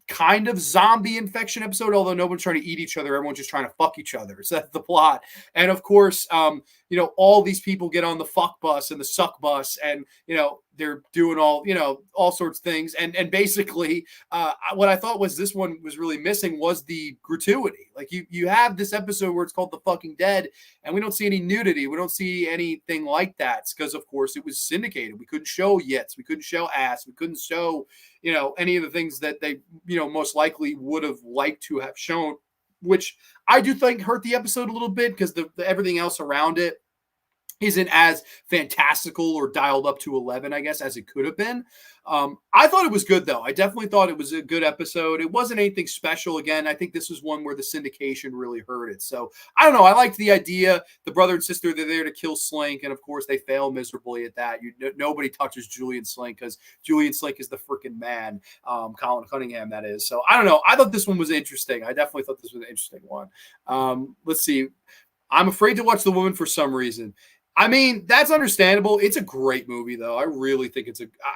kind of zombie infection episode, although no one's trying to eat each other. Everyone's just trying to fuck each other. So that's the plot. And of course, all these people get on the fuck bus and the suck bus, and, they're doing all sorts of things. And basically what I thought was this one was really missing was the gratuity. Like you have this episode where it's called The Fucking Dead, and we don't see any nudity. We don't see anything like that because, of course, it was syndicated. We couldn't show yits. We couldn't show ass. We couldn't show, any of the things that they, most likely would have liked to have shown, which I do think hurt the episode a little bit because the everything else around it isn't as fantastical or dialed up to 11, I guess, as it could have been. I thought it was good, though. I definitely thought it was a good episode. It wasn't anything special. Again, I think this was one where the syndication really hurt it. So, I don't know. I liked the idea. The brother and sister, they're there to kill Slink, and, of course, they fail miserably at that. Nobody touches Julian Slink because Julian Slink is the freaking man. Colin Cunningham, that is. So, I don't know. I thought this one was interesting. I definitely thought this was an interesting one. Let's see. I'm afraid to watch The Woman for some reason. I mean, that's understandable. It's a great movie, though. I really think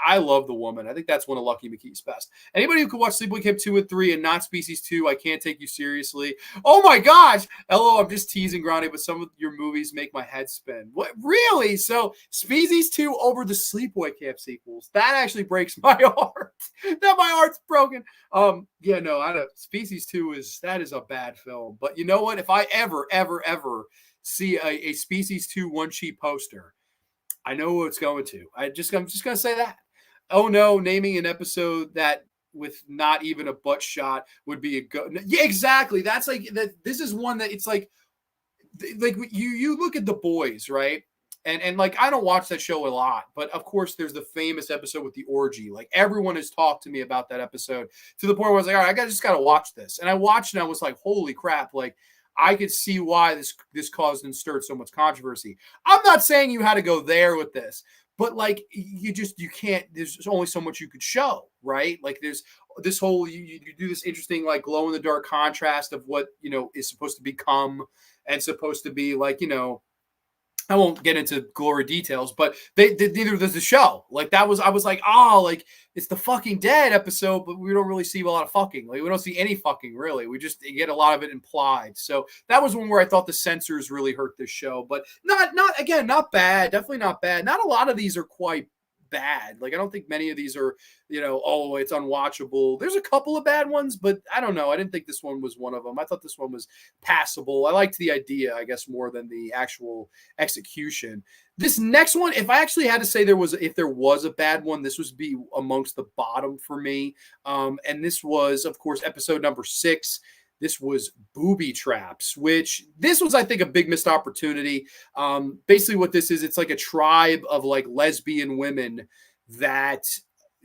I love The Woman. I think that's one of Lucky McKee's best. Anybody who could watch Sleepaway Camp 2 and 3 and not Species 2, I can't take you seriously. Oh my gosh. Hello, I'm just teasing, Grande, but some of your movies make my head spin. What? Really? So Species 2 over the Sleepaway Camp sequels. That actually breaks my heart. That my heart's broken. Yeah, no, I don't. Species 2 is a bad film. But you know what? If I ever see a Species 2 one sheet poster, I know what it's going to. I'm just going to say that. Oh no, naming an episode that with not even a butt shot would be a go. Yeah, exactly. That's like that. This is one that it's like you look at The Boys, right? And like I don't watch that show a lot, but of course there's the famous episode with the orgy. Like everyone has talked to me about that episode to the point where I was like, all right, just got to watch this. And I watched and I was like, holy crap, like I could see why this caused and stirred so much controversy. I'm not saying you had to go there with this, but like you can't. There's only so much you could show, right? Like there's this whole you do this interesting like glow in the dark contrast of what is supposed to become and supposed to be like I won't get into glory details, but neither does the show. Like I was like, oh, like it's The Fucking Dead episode, but we don't really see a lot of fucking. Like we don't see any fucking really. We just get a lot of it implied. So that was one where I thought the censors really hurt this show, but not bad. Definitely not bad. Not a lot of these are quite bad. Like I don't think many of these are, oh, it's unwatchable. There's a couple of bad ones, but I don't know. I didn't think this one was one of them. I thought this one was passable. I liked the idea, I guess, more than the actual execution. This next one, if I actually had to say if there was a bad one, this would be amongst the bottom for me. And this was, of course, episode number 6. This was Booby Traps, which this was, I think, a big missed opportunity. Basically what this is, it's like a tribe of like lesbian women that,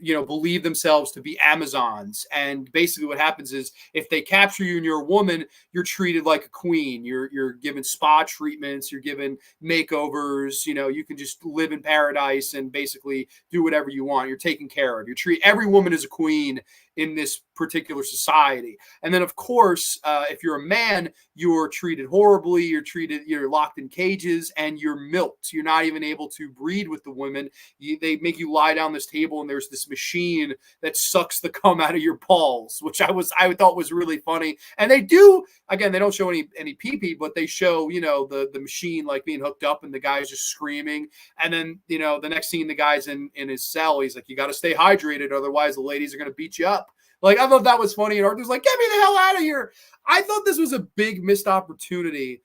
believe themselves to be Amazons. And basically what happens is if they capture you and you're a woman, you're treated like a queen. You're given spa treatments. You're given makeovers. You can just live in paradise and basically do whatever you want. You're taken care of. Every woman is a queen in this particular society. And then, of course, if you're a man, you're treated horribly. You're locked in cages and you're milked. You're not even able to breed with the women. They make you lie down this table and there's this machine that sucks the cum out of your balls, which I thought was really funny. And they do, again, they don't show any pee-pee, but they show, the machine like being hooked up and the guy's just screaming. And then, the next scene, the guy's in his cell. He's like, you got to stay hydrated. Otherwise the ladies are going to beat you up. Like, I thought that was funny. And Arthur's like, get me the hell out of here. I thought this was a big missed opportunity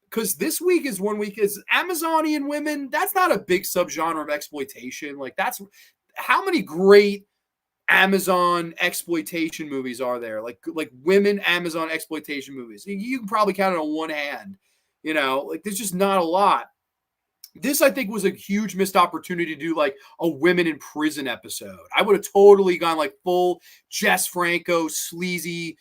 because this week is one week is Amazonian women. That's not a big subgenre of exploitation. Like that's how many great Amazon exploitation movies are there? Like women Amazon exploitation movies. You can probably count it on one hand, like there's just not a lot. This, I think, was a huge missed opportunity to do like a women in prison episode. I would have totally gone like full Jess Franco, sleazy,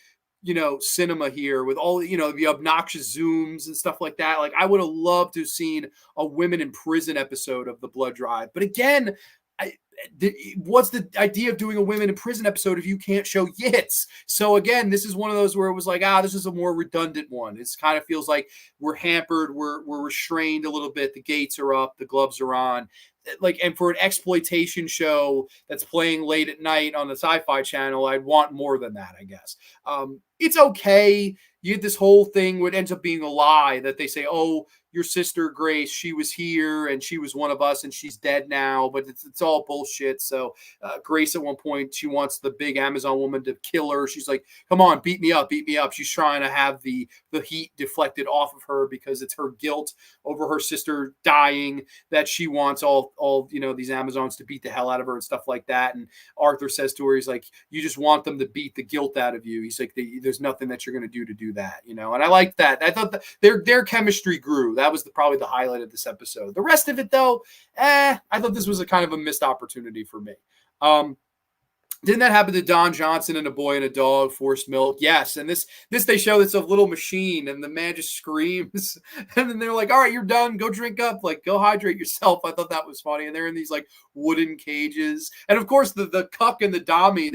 cinema here with all, the obnoxious zooms and stuff like that. Like I would have loved to have seen a women in prison episode of The Blood Drive. But again, what's the idea of doing a women in prison episode if you can't show yits? So again, this is one of those where it was like, this is a more redundant one. It's kind of feels like we're hampered, we're restrained a little bit. The gates are up, the gloves are on. Like, and for an exploitation show that's playing late at night on the Sci-Fi Channel, I'd want more than that, I guess. It's okay. You get this whole thing, what ends up being a lie that they say, oh, your sister Grace, she was here and she was one of us and she's dead now, but it's all bullshit. So Grace at one point, she wants the big Amazon woman to kill her. She's like, come on, beat me up, beat me up. She's trying to have the heat deflected off of her because it's her guilt over her sister dying that she wants all these Amazons to beat the hell out of her and stuff like that. And Arthur says to her, he's like, you just want them to beat the guilt out of you. He's like, there's nothing that you're going to do that, And I like that. I thought that their chemistry grew. That was probably the highlight of this episode. The rest of it, though, I thought this was a kind of a missed opportunity for me. Didn't that happen to Don Johnson and A Boy and a Dog, Forced Milk? Yes. And this they show that's a little machine and the man just screams. And then they're like, all right, you're done. Go drink up. Like, go hydrate yourself. I thought that was funny. And they're in these like wooden cages. And of course, the cuck and the Dami,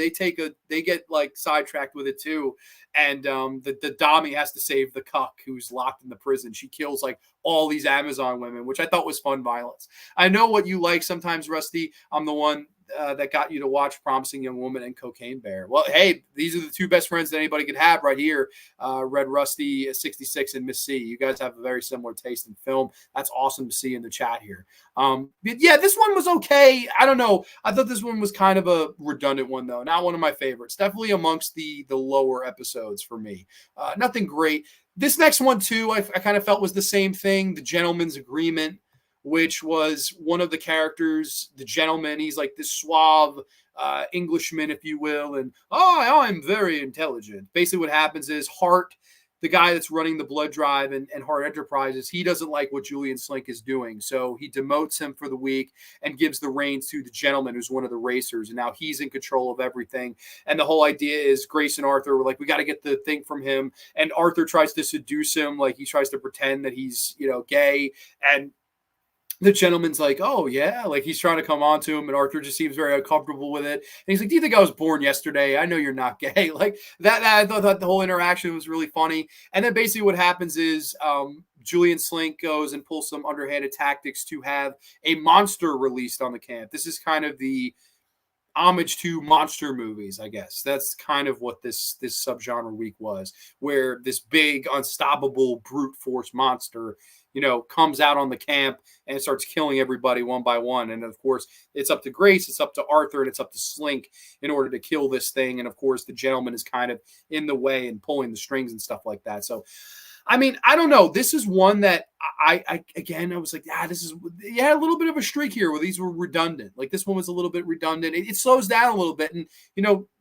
they get like sidetracked with it too. And the Dami has to save the cuck who's locked in the prison. She kills like all these Amazon women, which I thought was fun violence. I know what you like sometimes, Rusty. I'm the one that got you to watch Promising Young Woman and Cocaine Bear. Well, hey, these are the two best friends that anybody could have right here. Red Rusty 66 and Miss C. You guys have a very similar taste in film. That's awesome to see in the chat here. Yeah, this one was okay. I don't know. I thought this one was kind of a redundant one, though. Not one of my favorites. Definitely amongst the lower episodes for me. Nothing great. This next one, too, I kind of felt was the same thing. The Gentleman's Agreement, which was one of the characters, the gentleman. He's like this suave Englishman, if you will. And, I'm very intelligent. Basically what happens is Hart, the guy that's running the blood drive and Hart Enterprises, he doesn't like what Julian Slink is doing. So he demotes him for the week and gives the reins to the gentleman who's one of the racers. And now he's in control of everything. And the whole idea is Grace and Arthur were like, we got to get the thing from him. And Arthur tries to seduce him. Like he tries to pretend that he's, gay. And the gentleman's like, oh, yeah, like he's trying to come on to him, and Arthur just seems very uncomfortable with it. And he's like, do you think I was born yesterday? I know you're not gay. Like that I thought the whole interaction was really funny. And then basically what happens is Julian Slink goes and pulls some underhanded tactics to have a monster released on the camp. This is kind of the homage to monster movies, I guess. That's kind of what this subgenre week was, where this big, unstoppable brute force monster comes out on the camp and starts killing everybody one by one. And of course, it's up to Grace, it's up to Arthur, and it's up to Slink in order to kill this thing. And of course, the gentleman is kind of in the way and pulling the strings and stuff like that. So, I mean, I don't know. This is one that I was like, this is, a little bit of a streak here where these were redundant. Like this one was a little bit redundant. It slows down a little bit. And,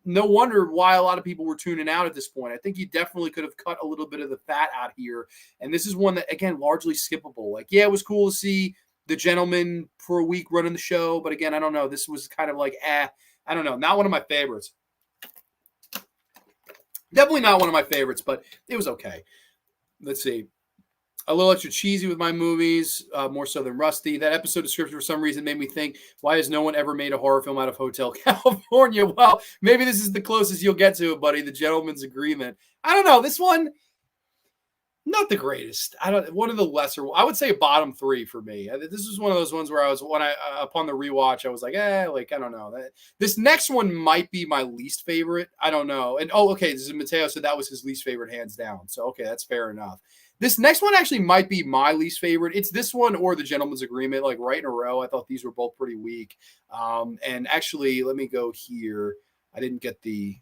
no wonder why a lot of people were tuning out at this point. I think you definitely could have cut a little bit of the fat out here. And this is one that, again, largely skippable. Like, yeah, it was cool to see the gentleman for a week running the show. But again, I don't know. This was kind of like, I don't know. Not one of my favorites. Definitely not one of my favorites, but it was okay. Let's see. A little extra cheesy with my movies, more so than Rusty. That episode description for some reason made me think, why has no one ever made a horror film out of Hotel California? Well, maybe this is the closest you'll get to it, buddy. The Gentleman's Agreement. I don't know. This one, not the greatest. One of the lesser. I would say bottom three for me. This is one of those ones where upon the rewatch, I was like, I don't know. This next one might be my least favorite. I don't know. And okay, this is Mateo said that was his least favorite, hands down. So okay, that's fair enough. This next one actually might be my least favorite. It's this one or the Gentleman's Agreement, like right in a row. I thought these were both pretty weak. And actually, let me go here. I didn't get the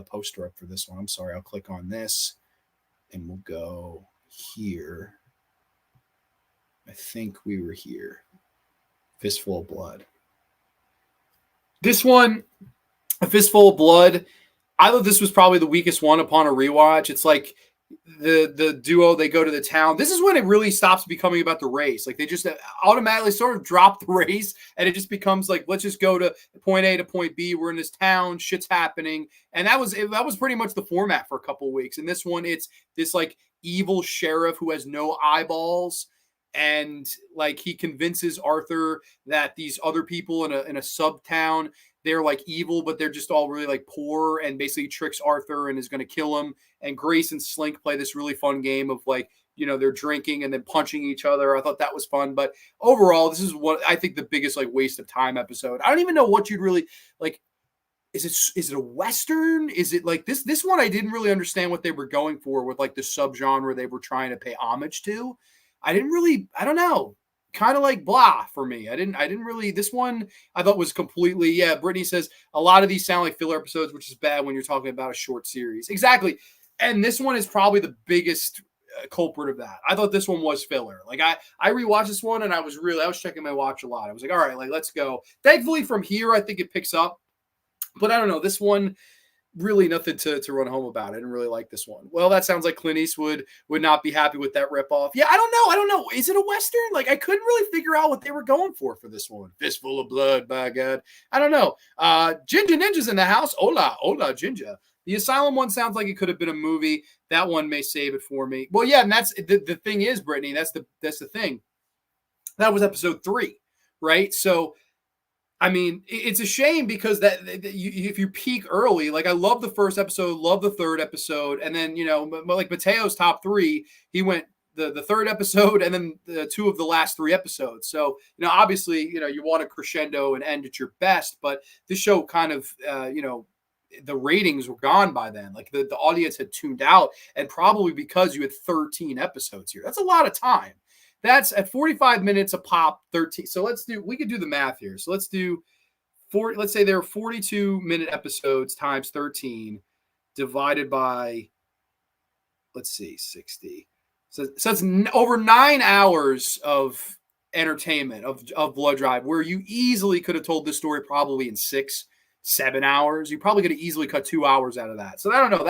poster up for this one. I'm sorry. I'll click on this, and we'll go here. I think we were here. Fistful of Blood. This one, A Fistful of Blood. I thought this was probably the weakest one upon a rewatch. It's like the duo, they go to the town. This is when it really stops becoming about the race. Like they just automatically sort of drop the race, and it just becomes like, let's just go to point A to point B. We're in this town, shit's happening. And that was pretty much the format for a couple of weeks. And this one, it's this like evil sheriff who has no eyeballs. And like he convinces Arthur that these other people in a sub town, they're like evil, but they're just all really like poor, and basically tricks Arthur and is going to kill him. And Grace and Slink play this really fun game of like, they're drinking and then punching each other. I thought that was fun. But overall, this is what I think the biggest like waste of time episode. I don't even know what you'd really like. Is it a Western? Is it like this one? I didn't really understand what they were going for with like the subgenre they were trying to pay homage to. I didn't really, I don't know, kind of like blah for me. I didn't really, this one I thought was completely, yeah. Brittany says a lot of these sound like filler episodes, which is bad when you're talking about a short series. Exactly. And this one is probably the biggest culprit of that. I thought this one was filler. Like I rewatched this one and I was checking my watch a lot. I was like, all right, like let's go. Thankfully from here, I think it picks up, but I don't know. This one, really nothing to run home about. I didn't really like this one. Well, that sounds like Clint Eastwood would not be happy with that ripoff. Yeah, I don't know. I don't know. Is it a Western? Like, I couldn't really figure out what they were going for this one. Fistful of blood, by God. I don't know. Ginger Ninja's in the house. Hola, hola, Ginger. The Asylum one sounds like it could have been a movie. That one may save it for me. Well, yeah, and that's the thing is, Brittany, that's the thing. That was episode 3, right? So I mean, it's a shame because if you peak early, like I love the first episode, love the third episode, and then like Mateo's top 3, he went the third episode and then the 2 of the last 3 episodes. So obviously, you want to crescendo and end at your best, but this show kind of the ratings were gone by then. Like the audience had tuned out, and probably because you had 13 episodes here. That's a lot of time. That's at 45 minutes a pop, 13. So we could do the math here. So let's say there are 42-minute episodes times 13 divided by, let's see, 60. So it's over 9 hours of entertainment of Blood Drive, where you easily could have told this story probably in 6-7 hours. You probably could have easily cut 2 hours out of that. So I don't know.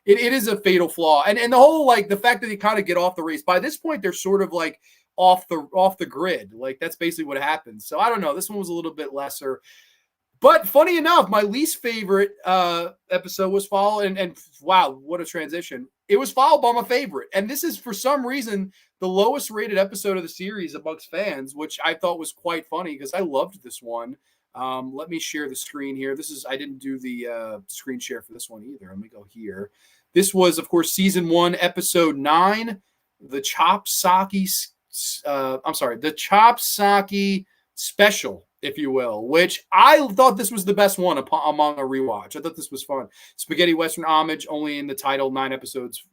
It is a fatal flaw. And the whole, like the fact that they kind of get off the race by this point, they're sort of like off the grid. Like that's basically what happens. So I don't know. This one was a little bit lesser, but funny enough, my least favorite episode was followed. And wow, what a transition. It was followed by my favorite. And this is for some reason the lowest rated episode of the series amongst fans, which I thought was quite funny because I loved this one. Let me share the screen here. I didn't do the screen share for this one either. Let me go here. This was, of course, season 1, episode 9, the Chop Saki special, if you will, which I thought this was the best one among a rewatch. I thought this was fun. Spaghetti Western homage, only in the title, 9 episodes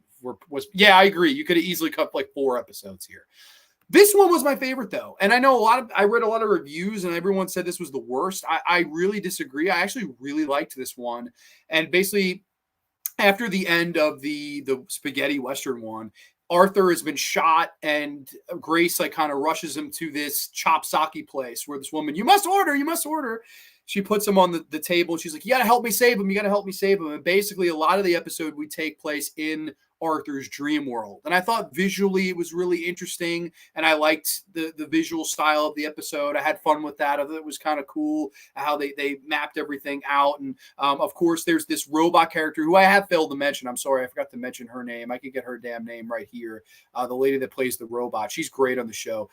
yeah, I agree. You could have easily cut like 4 episodes here. This one was my favorite, though. And I know I read a lot of reviews, and everyone said this was the worst. I really disagree. I actually really liked this one. And basically, after the end of the Spaghetti Western one, Arthur has been shot, and Grace like kind of rushes him to this Chop Saki place where this woman, you must order. She puts him on the table. She's like, you got to help me save him. And basically, a lot of the episode would take place in Arthur's dream world. And I thought visually it was really interesting, and I liked the visual style of the episode. I had fun with that. I thought it was kind of cool how they mapped everything out. And of course, there's this robot character who I have failed to mention. I'm sorry, I forgot to mention her name. I could get her damn name right here. The lady that plays the robot. She's great on the show.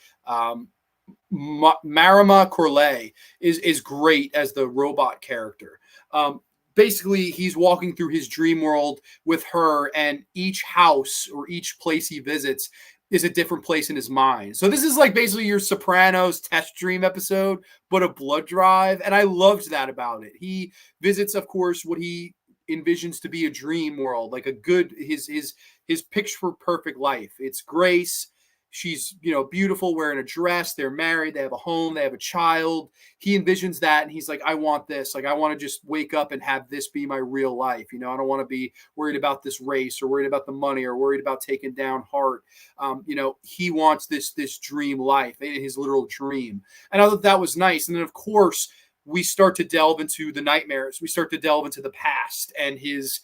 Marima Corley is great as the robot character. Basically, he's walking through his dream world with her, and each house or each place he visits is a different place in his mind. So this is like basically your Sopranos test dream episode, but a blood drive. And I loved that about it. He visits, of course, what he envisions to be a dream world, like a good, his picture perfect life. It's Grace. She's, beautiful, wearing a dress. They're married. They have a home. They have a child. He envisions that, and he's like, I want this. Like, I want to just wake up and have this be my real life. I don't want to be worried about this race or worried about the money or worried about taking down Hart. He wants this dream life, his literal dream. And I thought that was nice. And then, of course, we start to delve into the nightmares. We start to delve into the past and his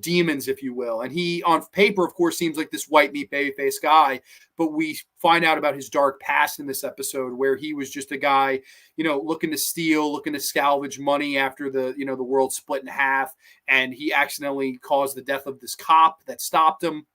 demons, if you will. And he, on paper, of course, seems like this white meat babyface guy, but we find out about his dark past in this episode, where he was just a guy, looking to steal, looking to salvage money after the world split in half. And he accidentally caused the death of this cop that stopped him.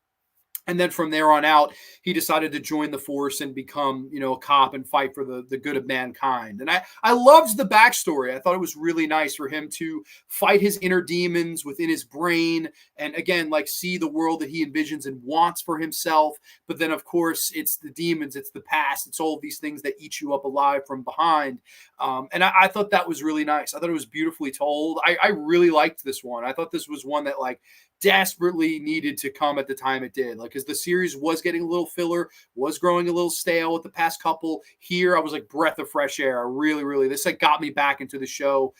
And then from there on out, he decided to join the force and become, a cop and fight for the good of mankind. And I loved the backstory. I thought it was really nice for him to fight his inner demons within his brain. And again, like see the world that he envisions and wants for himself. But then, of course, it's the demons, it's the past, it's all of these things that eat you up alive from behind. And I thought that was really nice. I thought it was beautifully told. I really liked this one. I thought this was one that like desperately needed to come at the time it did. Like, because the series was getting a little filler, was growing a little stale with the past couple. Here, I was like breath of fresh air. I really, this like got me back into the show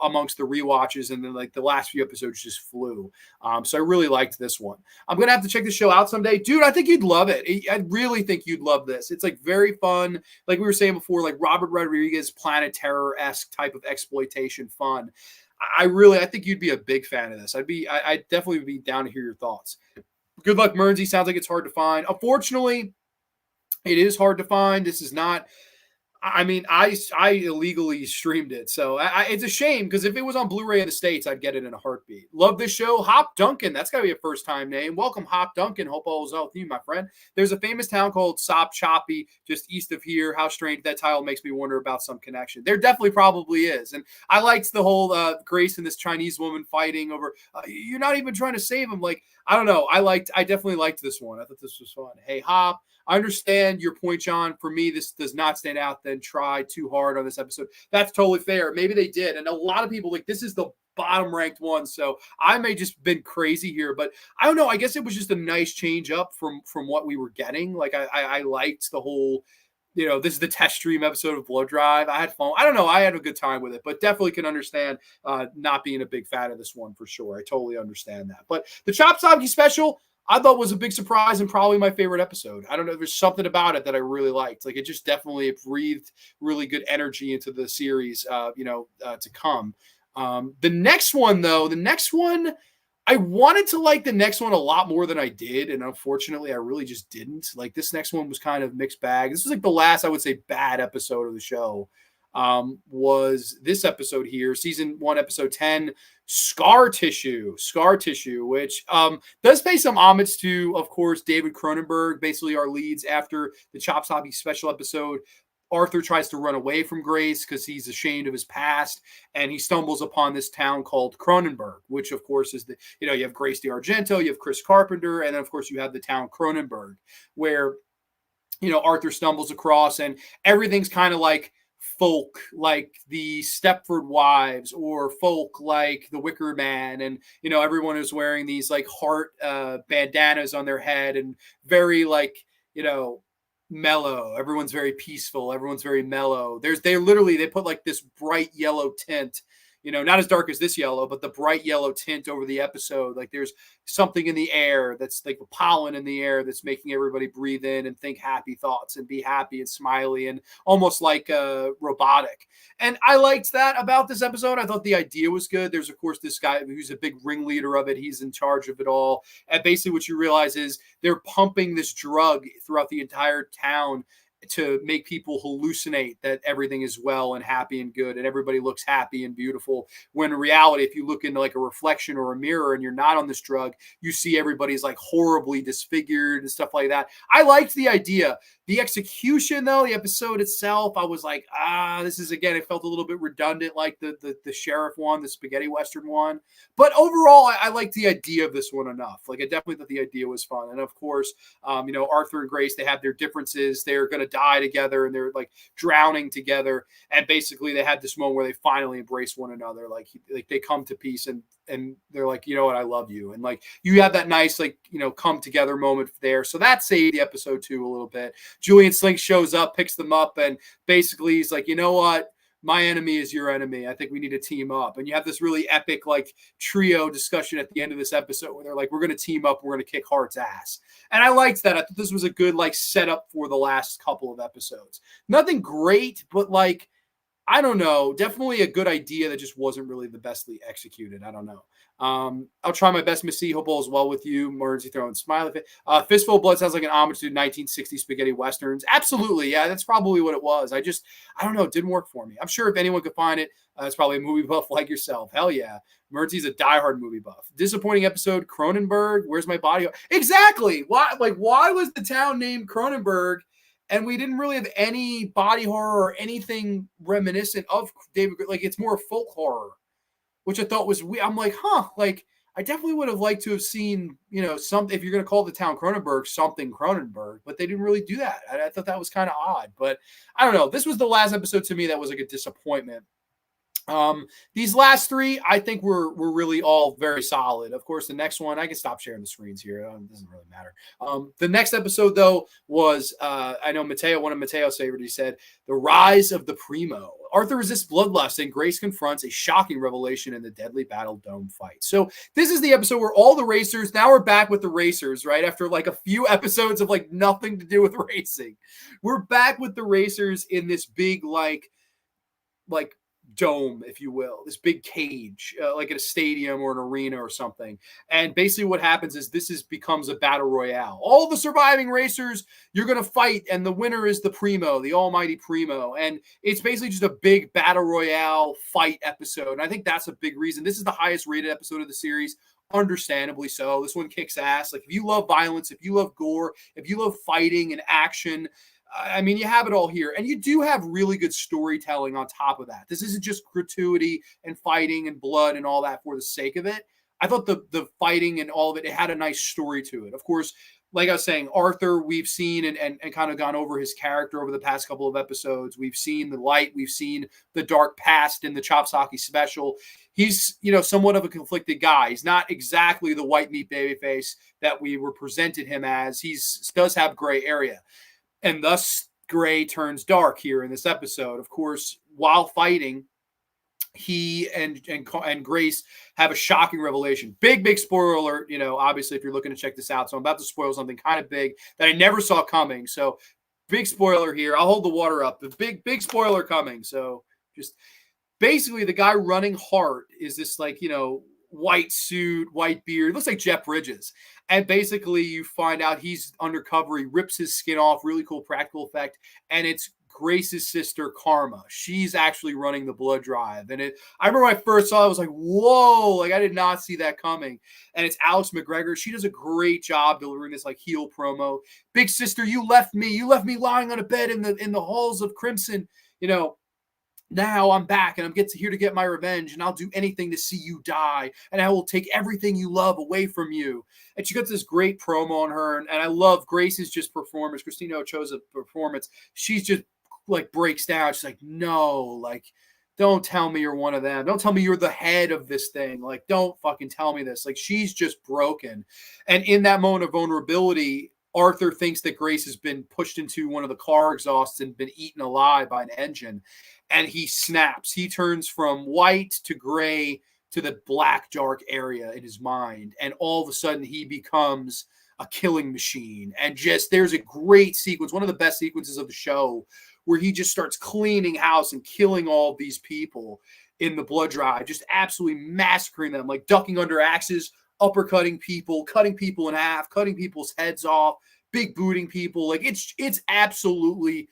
amongst the rewatches, and then like the last few episodes just flew. So I really liked this one. I'm gonna have to check the show out someday, dude. I think you'd love it. I really think you'd love this. It's like very fun, like we were saying before, like Robert Rodriguez Planet Terror-esque type of exploitation fun. I think you'd be a big fan of this. I'd definitely be down to hear your thoughts. Good luck, Mernsey. Sounds like it's hard to find. Unfortunately, it is hard to find. This is not. I mean, I illegally streamed it, so it's a shame because if it was on Blu-ray in the States, I'd get it in a heartbeat. Love this show. Hop Duncan, that's got to be a first-time name. Welcome, Hop Duncan. Hope all is well with you, my friend. There's a famous town called Sop Choppy just east of here. How strange that title makes me wonder about some connection. There definitely probably is, and I liked the whole Grace and this Chinese woman fighting over. You're not even trying to save him. Like, I don't know. I definitely liked this one. I thought this was fun. Hey, Hop. I understand your point, John. For me, this does not stand out, then try too hard on this episode. That's totally fair. Maybe they did. And a lot of people, like, this is the bottom ranked one. So I may just been crazy here, but I don't know. I guess it was just a nice change up from what we were getting. Like, I liked the whole, this is the test stream episode of Blood Drive. I had fun. I don't know. I had a good time with it, but definitely can understand not being a big fan of this one for sure. I totally understand that. But the Chop Socky special, I thought was a big surprise and probably my favorite episode. I don't know. There's something about it that I really liked. Like, it just definitely breathed really good energy into the series, to come. The next one, I wanted to like the next one a lot more than I did. And unfortunately, I really just didn't. Like, this next one was kind of mixed bag. This was like the last, I would say, bad episode of the show. Was this episode here, season 1, episode 10, Scar Tissue, which does pay some homage to, of course, David Cronenberg, basically our leads after the Chop Socky special episode. Arthur tries to run away from Grace because he's ashamed of his past, and he stumbles upon this town called Cronenberg, which, of course, is you have Grace DiArgento, you have Chris Carpenter, and then, of course, you have the town Cronenberg, where, Arthur stumbles across, and everything's kind of like folk like the Stepford Wives, or folk like the Wicker Man, and everyone is wearing these like heart bandanas on their head, and very like mellow. Everyone's very peaceful. Everyone's very mellow. They put like this bright yellow tint, not as dark as this yellow, but the bright yellow tint over the episode. Like, there's something in the air that's like the pollen in the air that's making everybody breathe in and think happy thoughts and be happy and smiley and almost like robotic. And I liked that about this episode. I thought the idea was good. There's, of course, this guy who's a big ringleader of it. He's in charge of it all. And basically what you realize is they're pumping this drug throughout the entire town to make people hallucinate that everything is well and happy and good and everybody looks happy and beautiful, when in reality, if you look into like a reflection or a mirror and you're not on this drug, you see everybody's like horribly disfigured and stuff like that. I liked the idea. The execution, though, the episode itself, I was like, this is, again, it felt a little bit redundant, like the sheriff one, the spaghetti western one. But overall, I liked the idea of this one enough. Like, I definitely thought the idea was fun. And of course, Arthur and Grace, they have their differences. They're going to die together and they're like drowning together. And basically, they had this moment where they finally embrace one another. Like they come to peace and they're like, you know what, I love you. And like, you have that nice, like, come together moment there. So that saved the episode too a little bit. Julian Slink shows up, picks them up, and basically he's like, you know what? My enemy is your enemy. I think we need to team up. And you have this really epic, like, trio discussion at the end of this episode where they're like, we're going to team up. We're going to kick Hart's ass. And I liked that. I thought this was a good, like, setup for the last couple of episodes. Nothing great, but, like, I don't know. Definitely a good idea that just wasn't really the bestly executed. I don't know. I'll try my best, Missy. Hope all is well with you. Emergency throwing smiley face. Fistful of Blood sounds like an homage to 1960s spaghetti westerns. Absolutely. Yeah, that's probably what it was. I don't know. It didn't work for me. I'm sure if anyone could find it, it's probably a movie buff like yourself. Hell yeah. Emergency's a diehard movie buff. Disappointing episode. Cronenberg. Where's my body? Exactly. Why was the town named Cronenberg? And we didn't really have any body horror or anything reminiscent of David. Like, it's more folk horror, which I thought was weird. I'm like, like, I definitely would have liked to have seen, something, if you're going to call the town Cronenberg, something Cronenberg, but they didn't really do that. I thought that was kind of odd, but I don't know. This was the last episode to me that was like a disappointment. These last three, I think were really all very solid. Of course, the next one, I can stop sharing the screens here. It doesn't really matter. The next episode, though, was I know Mateo, one of Mateo's favorite, he said, The Rise of the Primo. Arthur resists bloodlust, and Grace confronts a shocking revelation in the deadly Battle Dome fight. So this is the episode where all the racers, now we're back with the racers, right? After like a few episodes of like nothing to do with racing. We're back with the racers in this big like dome, if you will, this big cage, like at a stadium or an arena or something. And basically what happens is becomes a battle royale. All the surviving racers, you're going to fight, and the winner is the Primo, the almighty Primo. And it's basically just a big battle royale fight episode. And I think that's a big reason. This is the highest rated episode of the series. Understandably so. This one kicks ass. Like if you love violence, if you love gore, if you love fighting and action, I mean, you have it all here. And you do have really good storytelling on top of that. This isn't just gratuity and fighting and blood and all that for the sake of it. I thought the fighting and all of it had a nice story to it. Of course, like I was saying, Arthur, we've seen and kind of gone over his character over the past couple of episodes. We've seen the light. We've seen the dark past in the Chopsaki special. He's, somewhat of a conflicted guy. He's not exactly the white meat babyface that we were presented him as. He does have gray area. And thus, gray turns dark here in this episode. Of course, while fighting, he and Grace have a shocking revelation. Big spoiler alert, obviously, if you're looking to check this out. So I'm about to spoil something kind of big that I never saw coming. So big spoiler here. I'll hold the water up. The big spoiler coming. So just basically the guy running Heart is this white suit, white beard. It looks like Jeff Bridges. And basically you find out he's undercover. He rips his skin off. Really cool practical effect. And it's Grace's sister, Karma. She's actually running the blood drive. And I remember when I first saw it, I was like, whoa, like I did not see that coming. And it's Alex McGregor. She does a great job delivering this heel promo. Big sister, you left me lying on a bed in the halls of Crimson, Now I'm back and I'm here to get my revenge, and I'll do anything to see you die, and I will take everything you love away from you. And she gets this great promo on her, and I love Grace's just performance. Christina Ochoa's performance. She's just like breaks down. She's like, no, like, don't tell me you're one of them. Don't tell me you're the head of this thing. Like, don't fucking tell me this. Like, she's just broken. And in that moment of vulnerability, Arthur thinks that Grace has been pushed into one of the car exhausts and been eaten alive by an engine. And he snaps. He turns from white to gray to the black, dark area in his mind. And all of a sudden, he becomes a killing machine. And there's a great sequence, one of the best sequences of the show, where he just starts cleaning house and killing all of these people in the blood drive, just absolutely massacring them, like ducking under axes, uppercutting people, cutting people in half, cutting people's heads off, big booting people. Like it's absolutely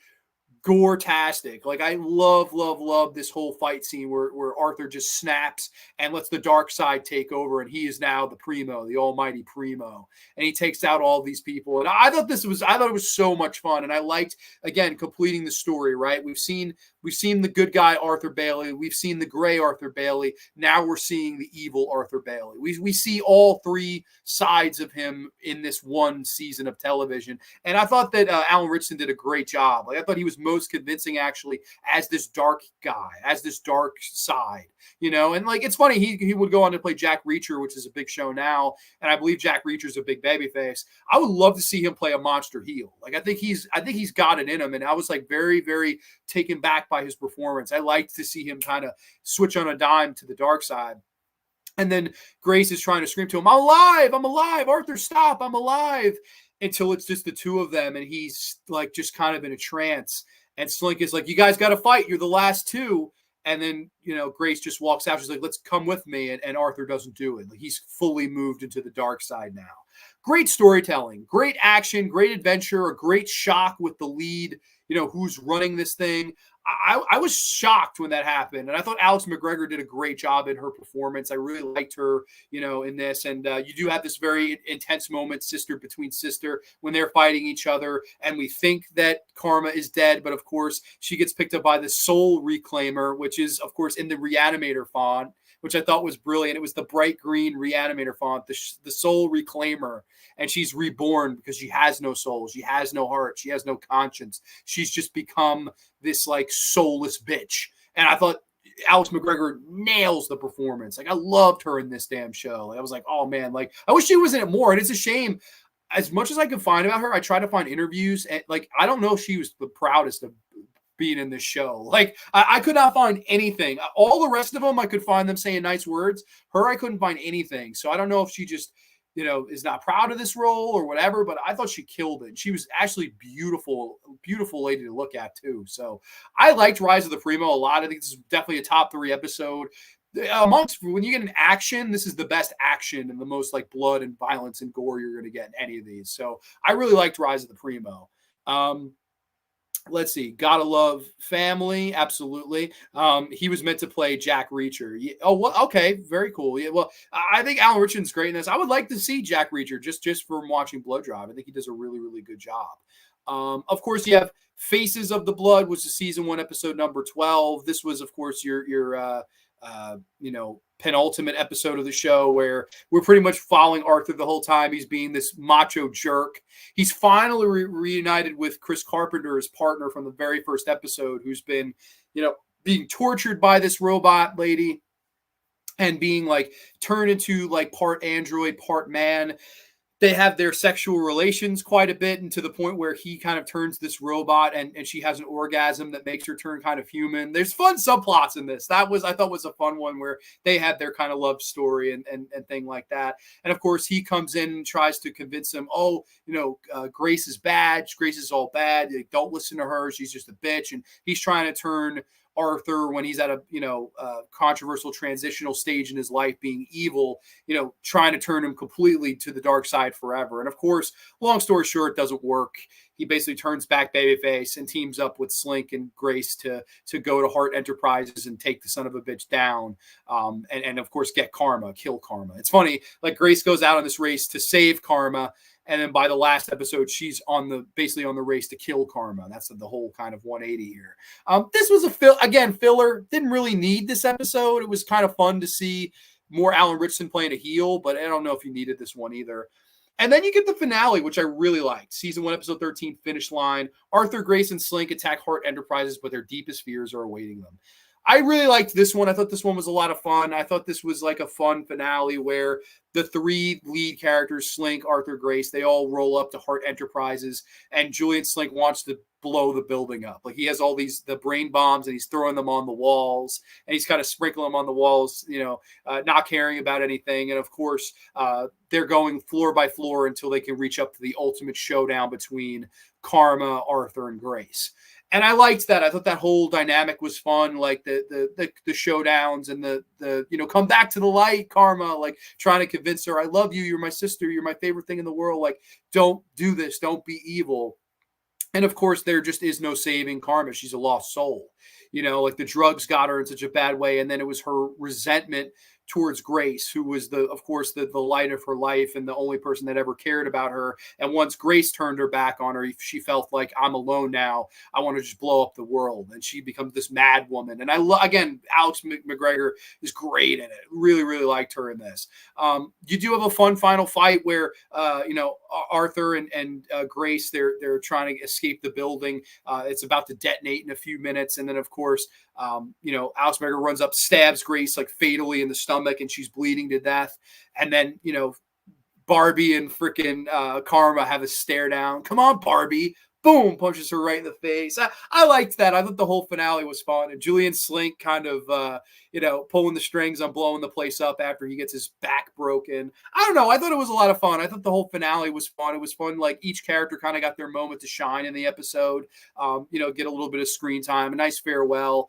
gore-tastic. Like I love this whole fight scene where Arthur just snaps and lets the dark side take over, and he is now the Primo, the almighty Primo, and he takes out all these people. And I thought it was so much fun, and I liked, again, completing the story, right? We've seen the good guy Arthur Bailey, we've seen the gray Arthur Bailey, now we're seeing the evil Arthur Bailey. We see all three sides of him in this one season of television, and I thought that Alan Ritchson did a great job. Like I thought he was most convincing actually as this dark guy, as this dark side, and like it's funny, he would go on to play Jack Reacher, which is a big show now, and I believe Jack Reacher's a big babyface. I would love to see him play a monster heel. Like I think he's got it in him, and I was like very, very taken back by his performance. I liked to see him kind of switch on a dime to the dark side. And then Grace is trying to scream to him, I'm alive, Arthur, stop, I'm alive, until it's just the two of them, and he's like just kind of in a trance. And Slink is like, you guys got to fight. You're the last two. And then, Grace just walks out. She's like, let's come with me. And Arthur doesn't do it. Like, he's fully moved into the dark side now. Great storytelling, great action, great adventure, a great shock with the lead, who's running this thing. I was shocked when that happened. And I thought Alex McGregor did a great job in her performance. I really liked her, in this. And you do have this very intense moment, sister between sister, when they're fighting each other. And we think that Karma is dead. But, of course, she gets picked up by the Soul Reclaimer, which is, of course, in the Reanimator font, which I thought was brilliant. It was the bright green Reanimator font, the Soul Reclaimer. And she's reborn because she has no soul. She has no heart. She has no conscience. She's just become this like soulless bitch. And I thought Alex McGregor nails the performance. Like, I loved her in this damn show. Like, I was like, oh man, like I wish she was in it more. And it's a shame. As much as I could find about her, I tried to find interviews, and like I don't know if she was the proudest of being in this show. Like I could not find anything. All the rest of them, I could find them saying nice words. Her, I couldn't find anything. So I don't know if she just, is not proud of this role or whatever, but I thought she killed it. She was actually beautiful, beautiful lady to look at too. So I liked Rise of the Primo a lot. I think this is definitely a top 3 episode. Amongst, when you get an action, this is the best action and the most like blood and violence and gore you're going to get in any of these. So I really liked Rise of the Primo. Let's see. Gotta love family. Absolutely. He was meant to play Jack Reacher. Yeah. Oh, well, okay. Very cool. Yeah. Well, I think Alan Ritchson's great in this. I would like to see Jack Reacher just from watching Blood Drive. I think he does a really, really good job. Of course, you have Faces of the Blood, which is season 1, episode number 12. This was, of course, your penultimate episode of the show where we're pretty much following Arthur the whole time. He's being this macho jerk. He's finally reunited with Chris Carpenter, his partner from the very first episode, who's been, being tortured by this robot lady and being like turned into like part android, part man. They have their sexual relations quite a bit, and to the point where he kind of turns this robot and she has an orgasm that makes her turn kind of human. There's fun subplots in this. I thought was a fun one where they had their kind of love story and thing like that. And of course, he comes in and tries to convince him, Grace is bad. Grace is all bad. Don't listen to her. She's just a bitch. And he's trying to turn Arthur, when he's at a controversial transitional stage in his life, being evil, trying to turn him completely to the dark side forever. And of course, long story short, it doesn't work. He basically turns back babyface and teams up with Slink and Grace to go to Hart Enterprises and take the son of a bitch down, and of course get Karma, kill Karma. It's funny, like Grace goes out on this race to save Karma, and then by the last episode, she's basically on the race to kill Karma. That's the whole kind of 180 here. This was filler. Didn't really need this episode. It was kind of fun to see more Alan Ritchson playing a heel, but I don't know if you needed this one either. And then you get the finale, which I really liked. Season 1, episode 13, finish line. Arthur, Grace, and Slink attack Hart Enterprises, but their deepest fears are awaiting them. I really liked this one. I thought this one was a lot of fun. I thought this was like a fun finale where the 3 lead characters, Slink, Arthur, Grace, they all roll up to Hart Enterprises, and Julian Slink wants to blow the building up. Like, he has all the brain bombs, and he's throwing them on the walls, and he's kind of sprinkling them on the walls, not caring about anything. And of course, they're going floor by floor until they can reach up to the ultimate showdown between Karma, Arthur, and Grace. And I liked that. I thought that whole dynamic was fun, like the showdowns and the come back to the light, Karma, like trying to convince her, I love you, you're my sister, you're my favorite thing in the world. Like, don't do this, don't be evil. And of course, there just is no saving Karma. She's a lost soul. Like the drugs got her in such a bad way, and then it was her resentment towards Grace, who was of course the light of her life and the only person that ever cared about her. And once Grace turned her back on her, she felt like, I'm alone now. I want to just blow up the world. And she becomes this mad woman. And again, Alex McGregor is great in it. Really, really liked her in this. You do have a fun final fight where, Arthur and Grace, they're trying to escape the building. It's about to detonate in a few minutes. And then of course, Alex McGregor runs up, stabs Grace like fatally in the stomach, and she's bleeding to death. And then, Barbie and freaking Karma have a stare down. Come on, Barbie. Boom, punches her right in the face. I liked that. I thought the whole finale was fun. And Julian Slink kind of, pulling the strings on blowing the place up after he gets his back broken. I don't know. I thought it was a lot of fun. I thought the whole finale was fun. It was fun. Like, each character kind of got their moment to shine in the episode, get a little bit of screen time, a nice farewell.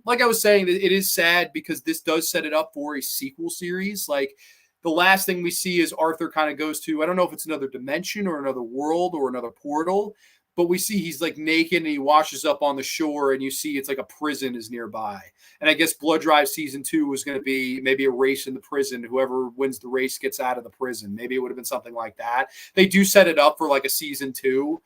Like I was saying, it is sad because this does set it up for a sequel series. Like, the last thing we see is Arthur kind of goes to, I don't know if it's another dimension or another world or another portal, but we see he's like naked and he washes up on the shore, and you see it's like a prison is nearby. And I guess Blood Drive season 2 was going to be maybe a race in the prison. Whoever wins the race gets out of the prison. Maybe it would have been something like that. They do set it up for like a season 2.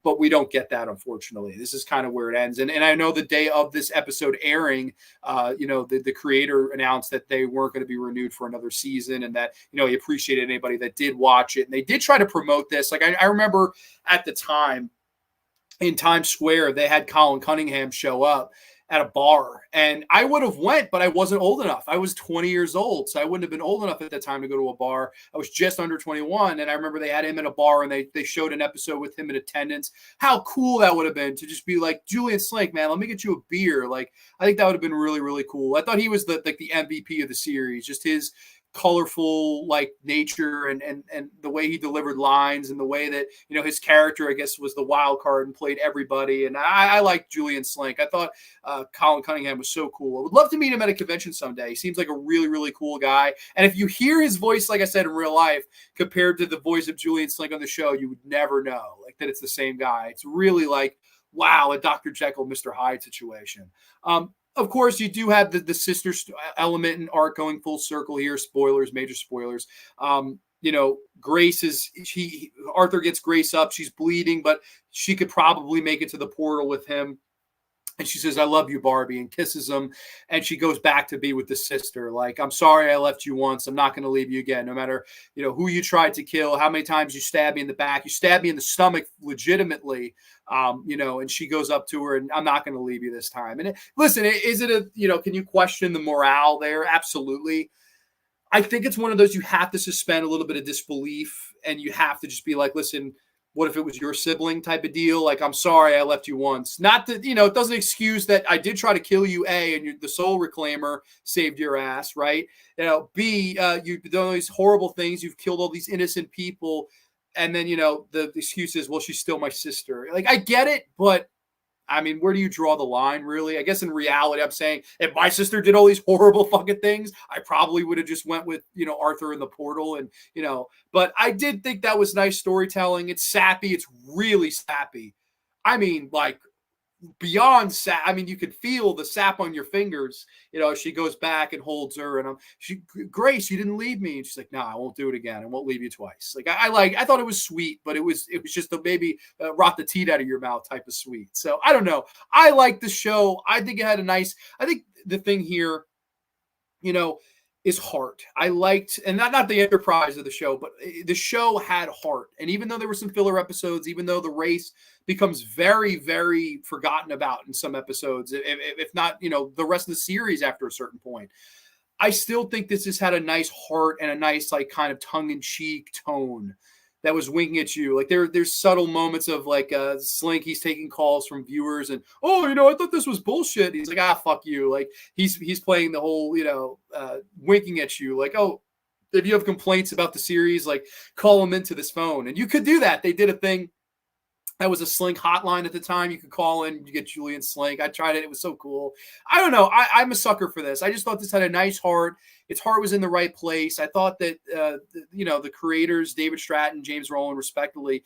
But we don't get that, unfortunately. This is kind of where it ends. And I know the day of this episode airing, the creator announced that they weren't going to be renewed for another season, and that, he appreciated anybody that did watch it. And they did try to promote this. Like, I remember at the time in Times Square, they had Colin Cunningham show up, at a bar, and I would have went, but I wasn't old enough. I was 20 years old, so I wouldn't have been old enough at that time to go to a bar. I was just under 21, and I remember they had him in a bar, and they showed an episode with him in attendance. How cool that would have been to just be like, Julian Slink, man, let me get you a beer. Like, I think that would have been really, really cool. I thought he was the MVP of the series. Just his colorful like nature and the way he delivered lines and the way that, you know, his character, I guess, was the wild card and played everybody. And I like Julian Slink. I thought Colin Cunningham was so cool. I would love to meet him at a convention someday. He seems like a really, really cool guy. And if you hear his voice, like I said, in real life, compared to the voice of Julian Slink on the show, you would never know like that it's the same guy. It's really like, wow, a Dr. Jekyll, Mr. Hyde situation. Of course, you do have the sister element and arc going full circle here. Spoilers, major spoilers. You know, Grace is Arthur gets Grace up. She's bleeding, but she could probably make it to the portal with him. And she says, I love you, Barbie, and kisses him. And she goes back to be with the sister. Like, I'm sorry I left you once. I'm not going to leave you again. No matter, you know, who you tried to kill, how many times you stabbed me in the back. You stabbed me in the stomach legitimately, you know, and she goes up to her and I'm not going to leave you this time. And listen, is it a, you know, can you question the morale there? Absolutely. I think it's one of those you have to suspend a little bit of disbelief and you have to just be like, listen, what if it was your sibling type of deal? Like, I'm sorry I left you once. Not that, you know, it doesn't excuse that I did try to kill you, A, and the soul reclaimer saved your ass, right? You know, B, you've done all these horrible things. You've killed all these innocent people. And then, you know, the excuse is, well, she's still my sister. Like, I get it, but I mean, where do you draw the line, really? I guess in reality, I'm saying if my sister did all these horrible fucking things, I probably would have just went with, you know, Arthur in the portal and, you know, but I did think that was nice storytelling. It's sappy. It's really sappy. I mean, like, beyond sap. I mean, you could feel the sap on your fingers, you know, as she goes back and holds her and Grace, you didn't leave me. And she's like, no, I won't do it again. I won't leave you twice. Like, I thought it was sweet, but it was just a maybe rot the teeth out of your mouth type of sweet. So I don't know. I like the show. I think it had I think the thing here, you know, is heart. I liked, and not the enterprise of the show, but the show had heart. And even though there were some filler episodes, even though the race becomes very, very forgotten about in some episodes, if not, you know, the rest of the series after a certain point, I still think this has had a nice heart and a nice, like, kind of tongue-in-cheek tone that was winking at you. Like, there's subtle moments of like Slink, he's taking calls from viewers and, oh, you know, I thought this was bullshit. He's like, fuck you. Like, he's playing the whole, you know, winking at you. Like, oh, if you have complaints about the series, like, call them into this phone. And you could do that. They did a thing. That was a Slink hotline at the time. You could call in, you get Julian Slink. I tried it. It was so cool. I don't know. I'm a sucker for this. I just thought this had a nice heart. Its heart was in the right place. I thought that, you know, the creators, David Stratton, James Rowland, respectively,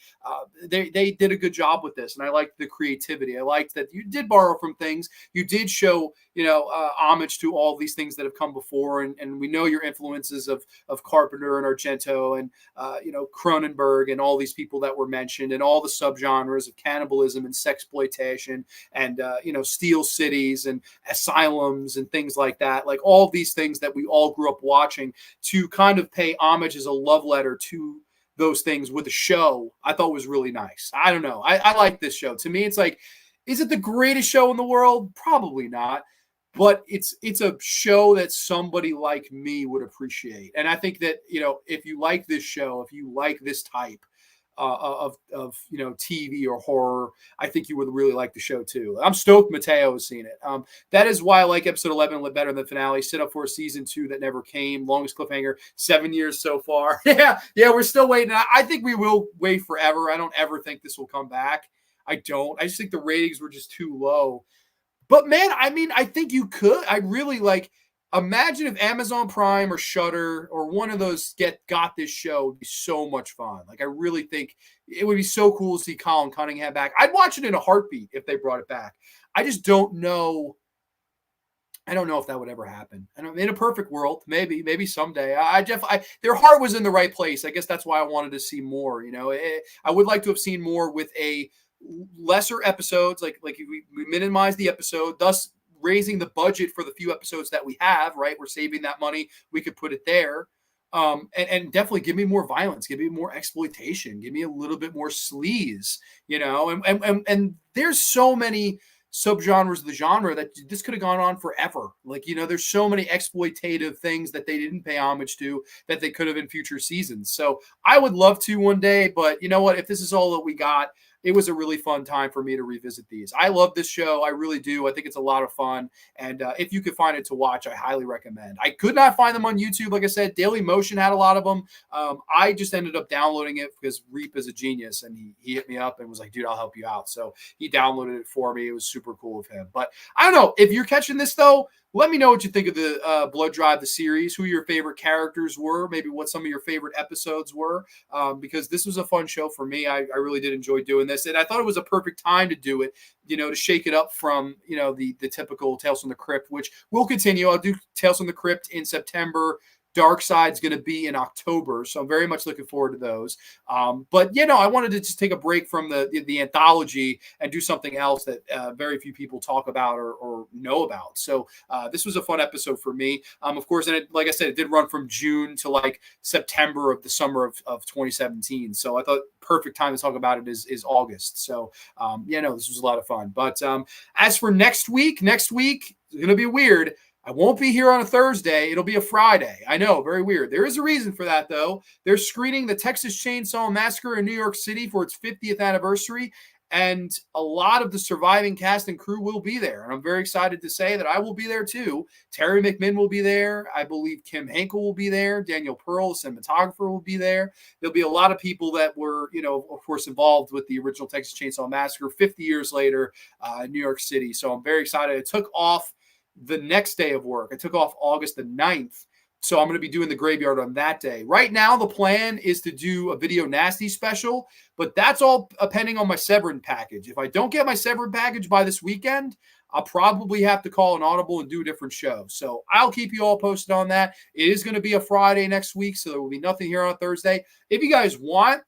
they did a good job with this. And I liked the creativity. I liked that you did borrow from things. You did show, you know, homage to all these things that have come before. And we know your influences of Carpenter and Argento and, you know, Cronenberg and all these people that were mentioned and all the subgenres of cannibalism and sexploitation and, you know, Steel Cities and asylums and things like that. Like, all of these things that we all grew up watching, to kind of pay homage as a love letter to those things with a show, I thought was really nice. I don't know. I like this show. To me, it's like, is it the greatest show in the world? Probably not. But it's a show that somebody like me would appreciate. And I think that, you know, if you like this show, if you like this type of you know, TV or horror, I think you would really like the show too. I'm stoked Mateo has seen it. That is why I like episode 11 better than the finale. Set up for a season 2 that never came. Longest cliffhanger, 7 years so far. yeah, we're still waiting. I think we will wait forever. I don't ever think this will come back. I don't. I just think the ratings were just too low. But man, I mean, I think you could. I really like. Imagine if Amazon Prime or Shudder or one of those got this show. It would be so much fun. Like, I really think it would be so cool to see Colin Cunningham back. I'd watch it in a heartbeat if they brought it back. I just don't know. I don't know if that would ever happen. And in a perfect world, maybe someday. Their heart was in the right place. I guess that's why I wanted to see more. You know, I would like to have seen more with a lesser episodes. Like we minimize the episode, thus raising the budget for the few episodes that we have, right? We're saving that money. We could put it there. And definitely give me more violence, give me more exploitation, give me a little bit more sleaze, you know, and there's so many subgenres of the genre that this could have gone on forever. Like, there's so many exploitative things that they didn't pay homage to that they could have in future seasons. So I would love to one day, but you know what? If this is all that we got, it was a really fun time for me to revisit these. I love this show. I really do. I think it's a lot of fun. And if you could find it to watch, I highly recommend. I could not find them on YouTube. Like I said, Daily Motion had a lot of them. I just ended up downloading it because Reap is a genius, and he hit me up and was like, dude, I'll help you out. So he downloaded it for me. It was super cool of him. But I don't know. If you're catching this, though, let me know what you think of the Blood Drive, the series, who your favorite characters were, maybe what some of your favorite episodes were, because this was a fun show for me. I really did enjoy doing this, and I thought it was a perfect time to do it, to shake it up from, the typical Tales from the Crypt, which will continue. I'll do Tales from the Crypt in September. Dark Side's going to be in October, so I'm very much looking forward to those. But I wanted to just take a break from the anthology and do something else that very few people talk about or know about. So this was a fun episode for me. Of course, and like I said, it did run from June to like September of the summer of 2017. So I thought perfect time to talk about it is August. So this was a lot of fun. But as for next week is going to be weird. I won't be here on a Thursday. It'll be a Friday. I know, very weird. There is a reason for that, though. They're screening the Texas Chainsaw Massacre in New York City for its 50th anniversary, and a lot of the surviving cast and crew will be there. And I'm very excited to say that I will be there, too. Terry McMinn will be there. I believe Kim Henkel will be there. Daniel Pearl, the cinematographer, will be there. There'll be a lot of people that were, of course, involved with the original Texas Chainsaw Massacre 50 years later in New York City. So I'm very excited. It took off the next day of work. I took off August the 9th. So I'm going to be doing the graveyard on that day. Right now, the plan is to do a Video Nasty special, but that's all pending on my Severin package. If I don't get my Severin package by this weekend, I'll probably have to call an audible and do a different show. So I'll keep you all posted on that. It is going to be a Friday next week, so there will be nothing here on Thursday. If you guys want,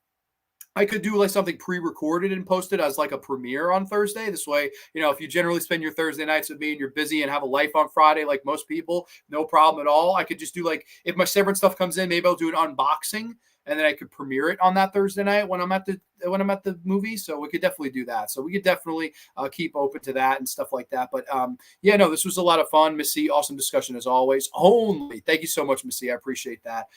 I could do like something pre-recorded and post it as like a premiere on Thursday. This way, if you generally spend your Thursday nights with me and you're busy and have a life on Friday, like most people, no problem at all. I could just do like, if my Severance stuff comes in, maybe I'll do an unboxing and then I could premiere it on that Thursday night when I'm at the movie. So we could definitely do that. So we could definitely keep open to that and stuff like that. But this was a lot of fun. Missy, awesome discussion as always. Thank you so much, Missy. I appreciate that.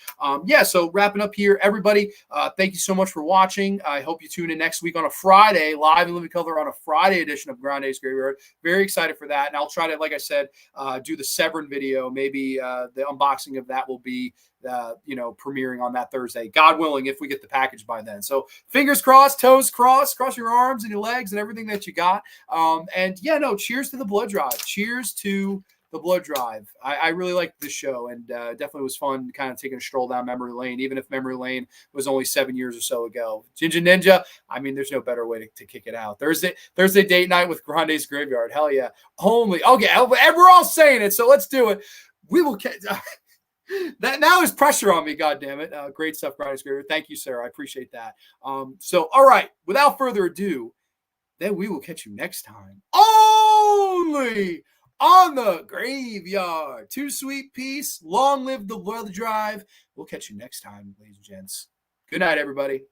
So wrapping up here, everybody, thank you so much for watching. I hope you tune in next week on a Friday, live in living color on a Friday edition of Grande's Graveyard. Very excited for that. And I'll try to, like I said, do the Severin video. Maybe the unboxing of that will be premiering on that Thursday, God willing, if we get the package by then. So fingers crossed, toes crossed, cross your arms and your legs and everything that you got. Cheers to the Blood Drive. Cheers to the Blood Drive. I really liked this show, and definitely was fun kind of taking a stroll down memory lane, even if memory lane was only 7 years or so ago. Ginger Ninja, I mean, there's no better way to kick it out. Thursday date night with Grande's Graveyard. Hell yeah. Okay, we're all saying it, so let's do it. We will that now is pressure on me, God damn it. Great stuff, Grande's Graveyard. Thank you, Sarah. I appreciate that. All right, without further ado, then we will catch you next time. Only on the Graveyard. Too sweet peace. Long live the Blood Drive. We'll catch you next time, ladies and gents. Good night, everybody.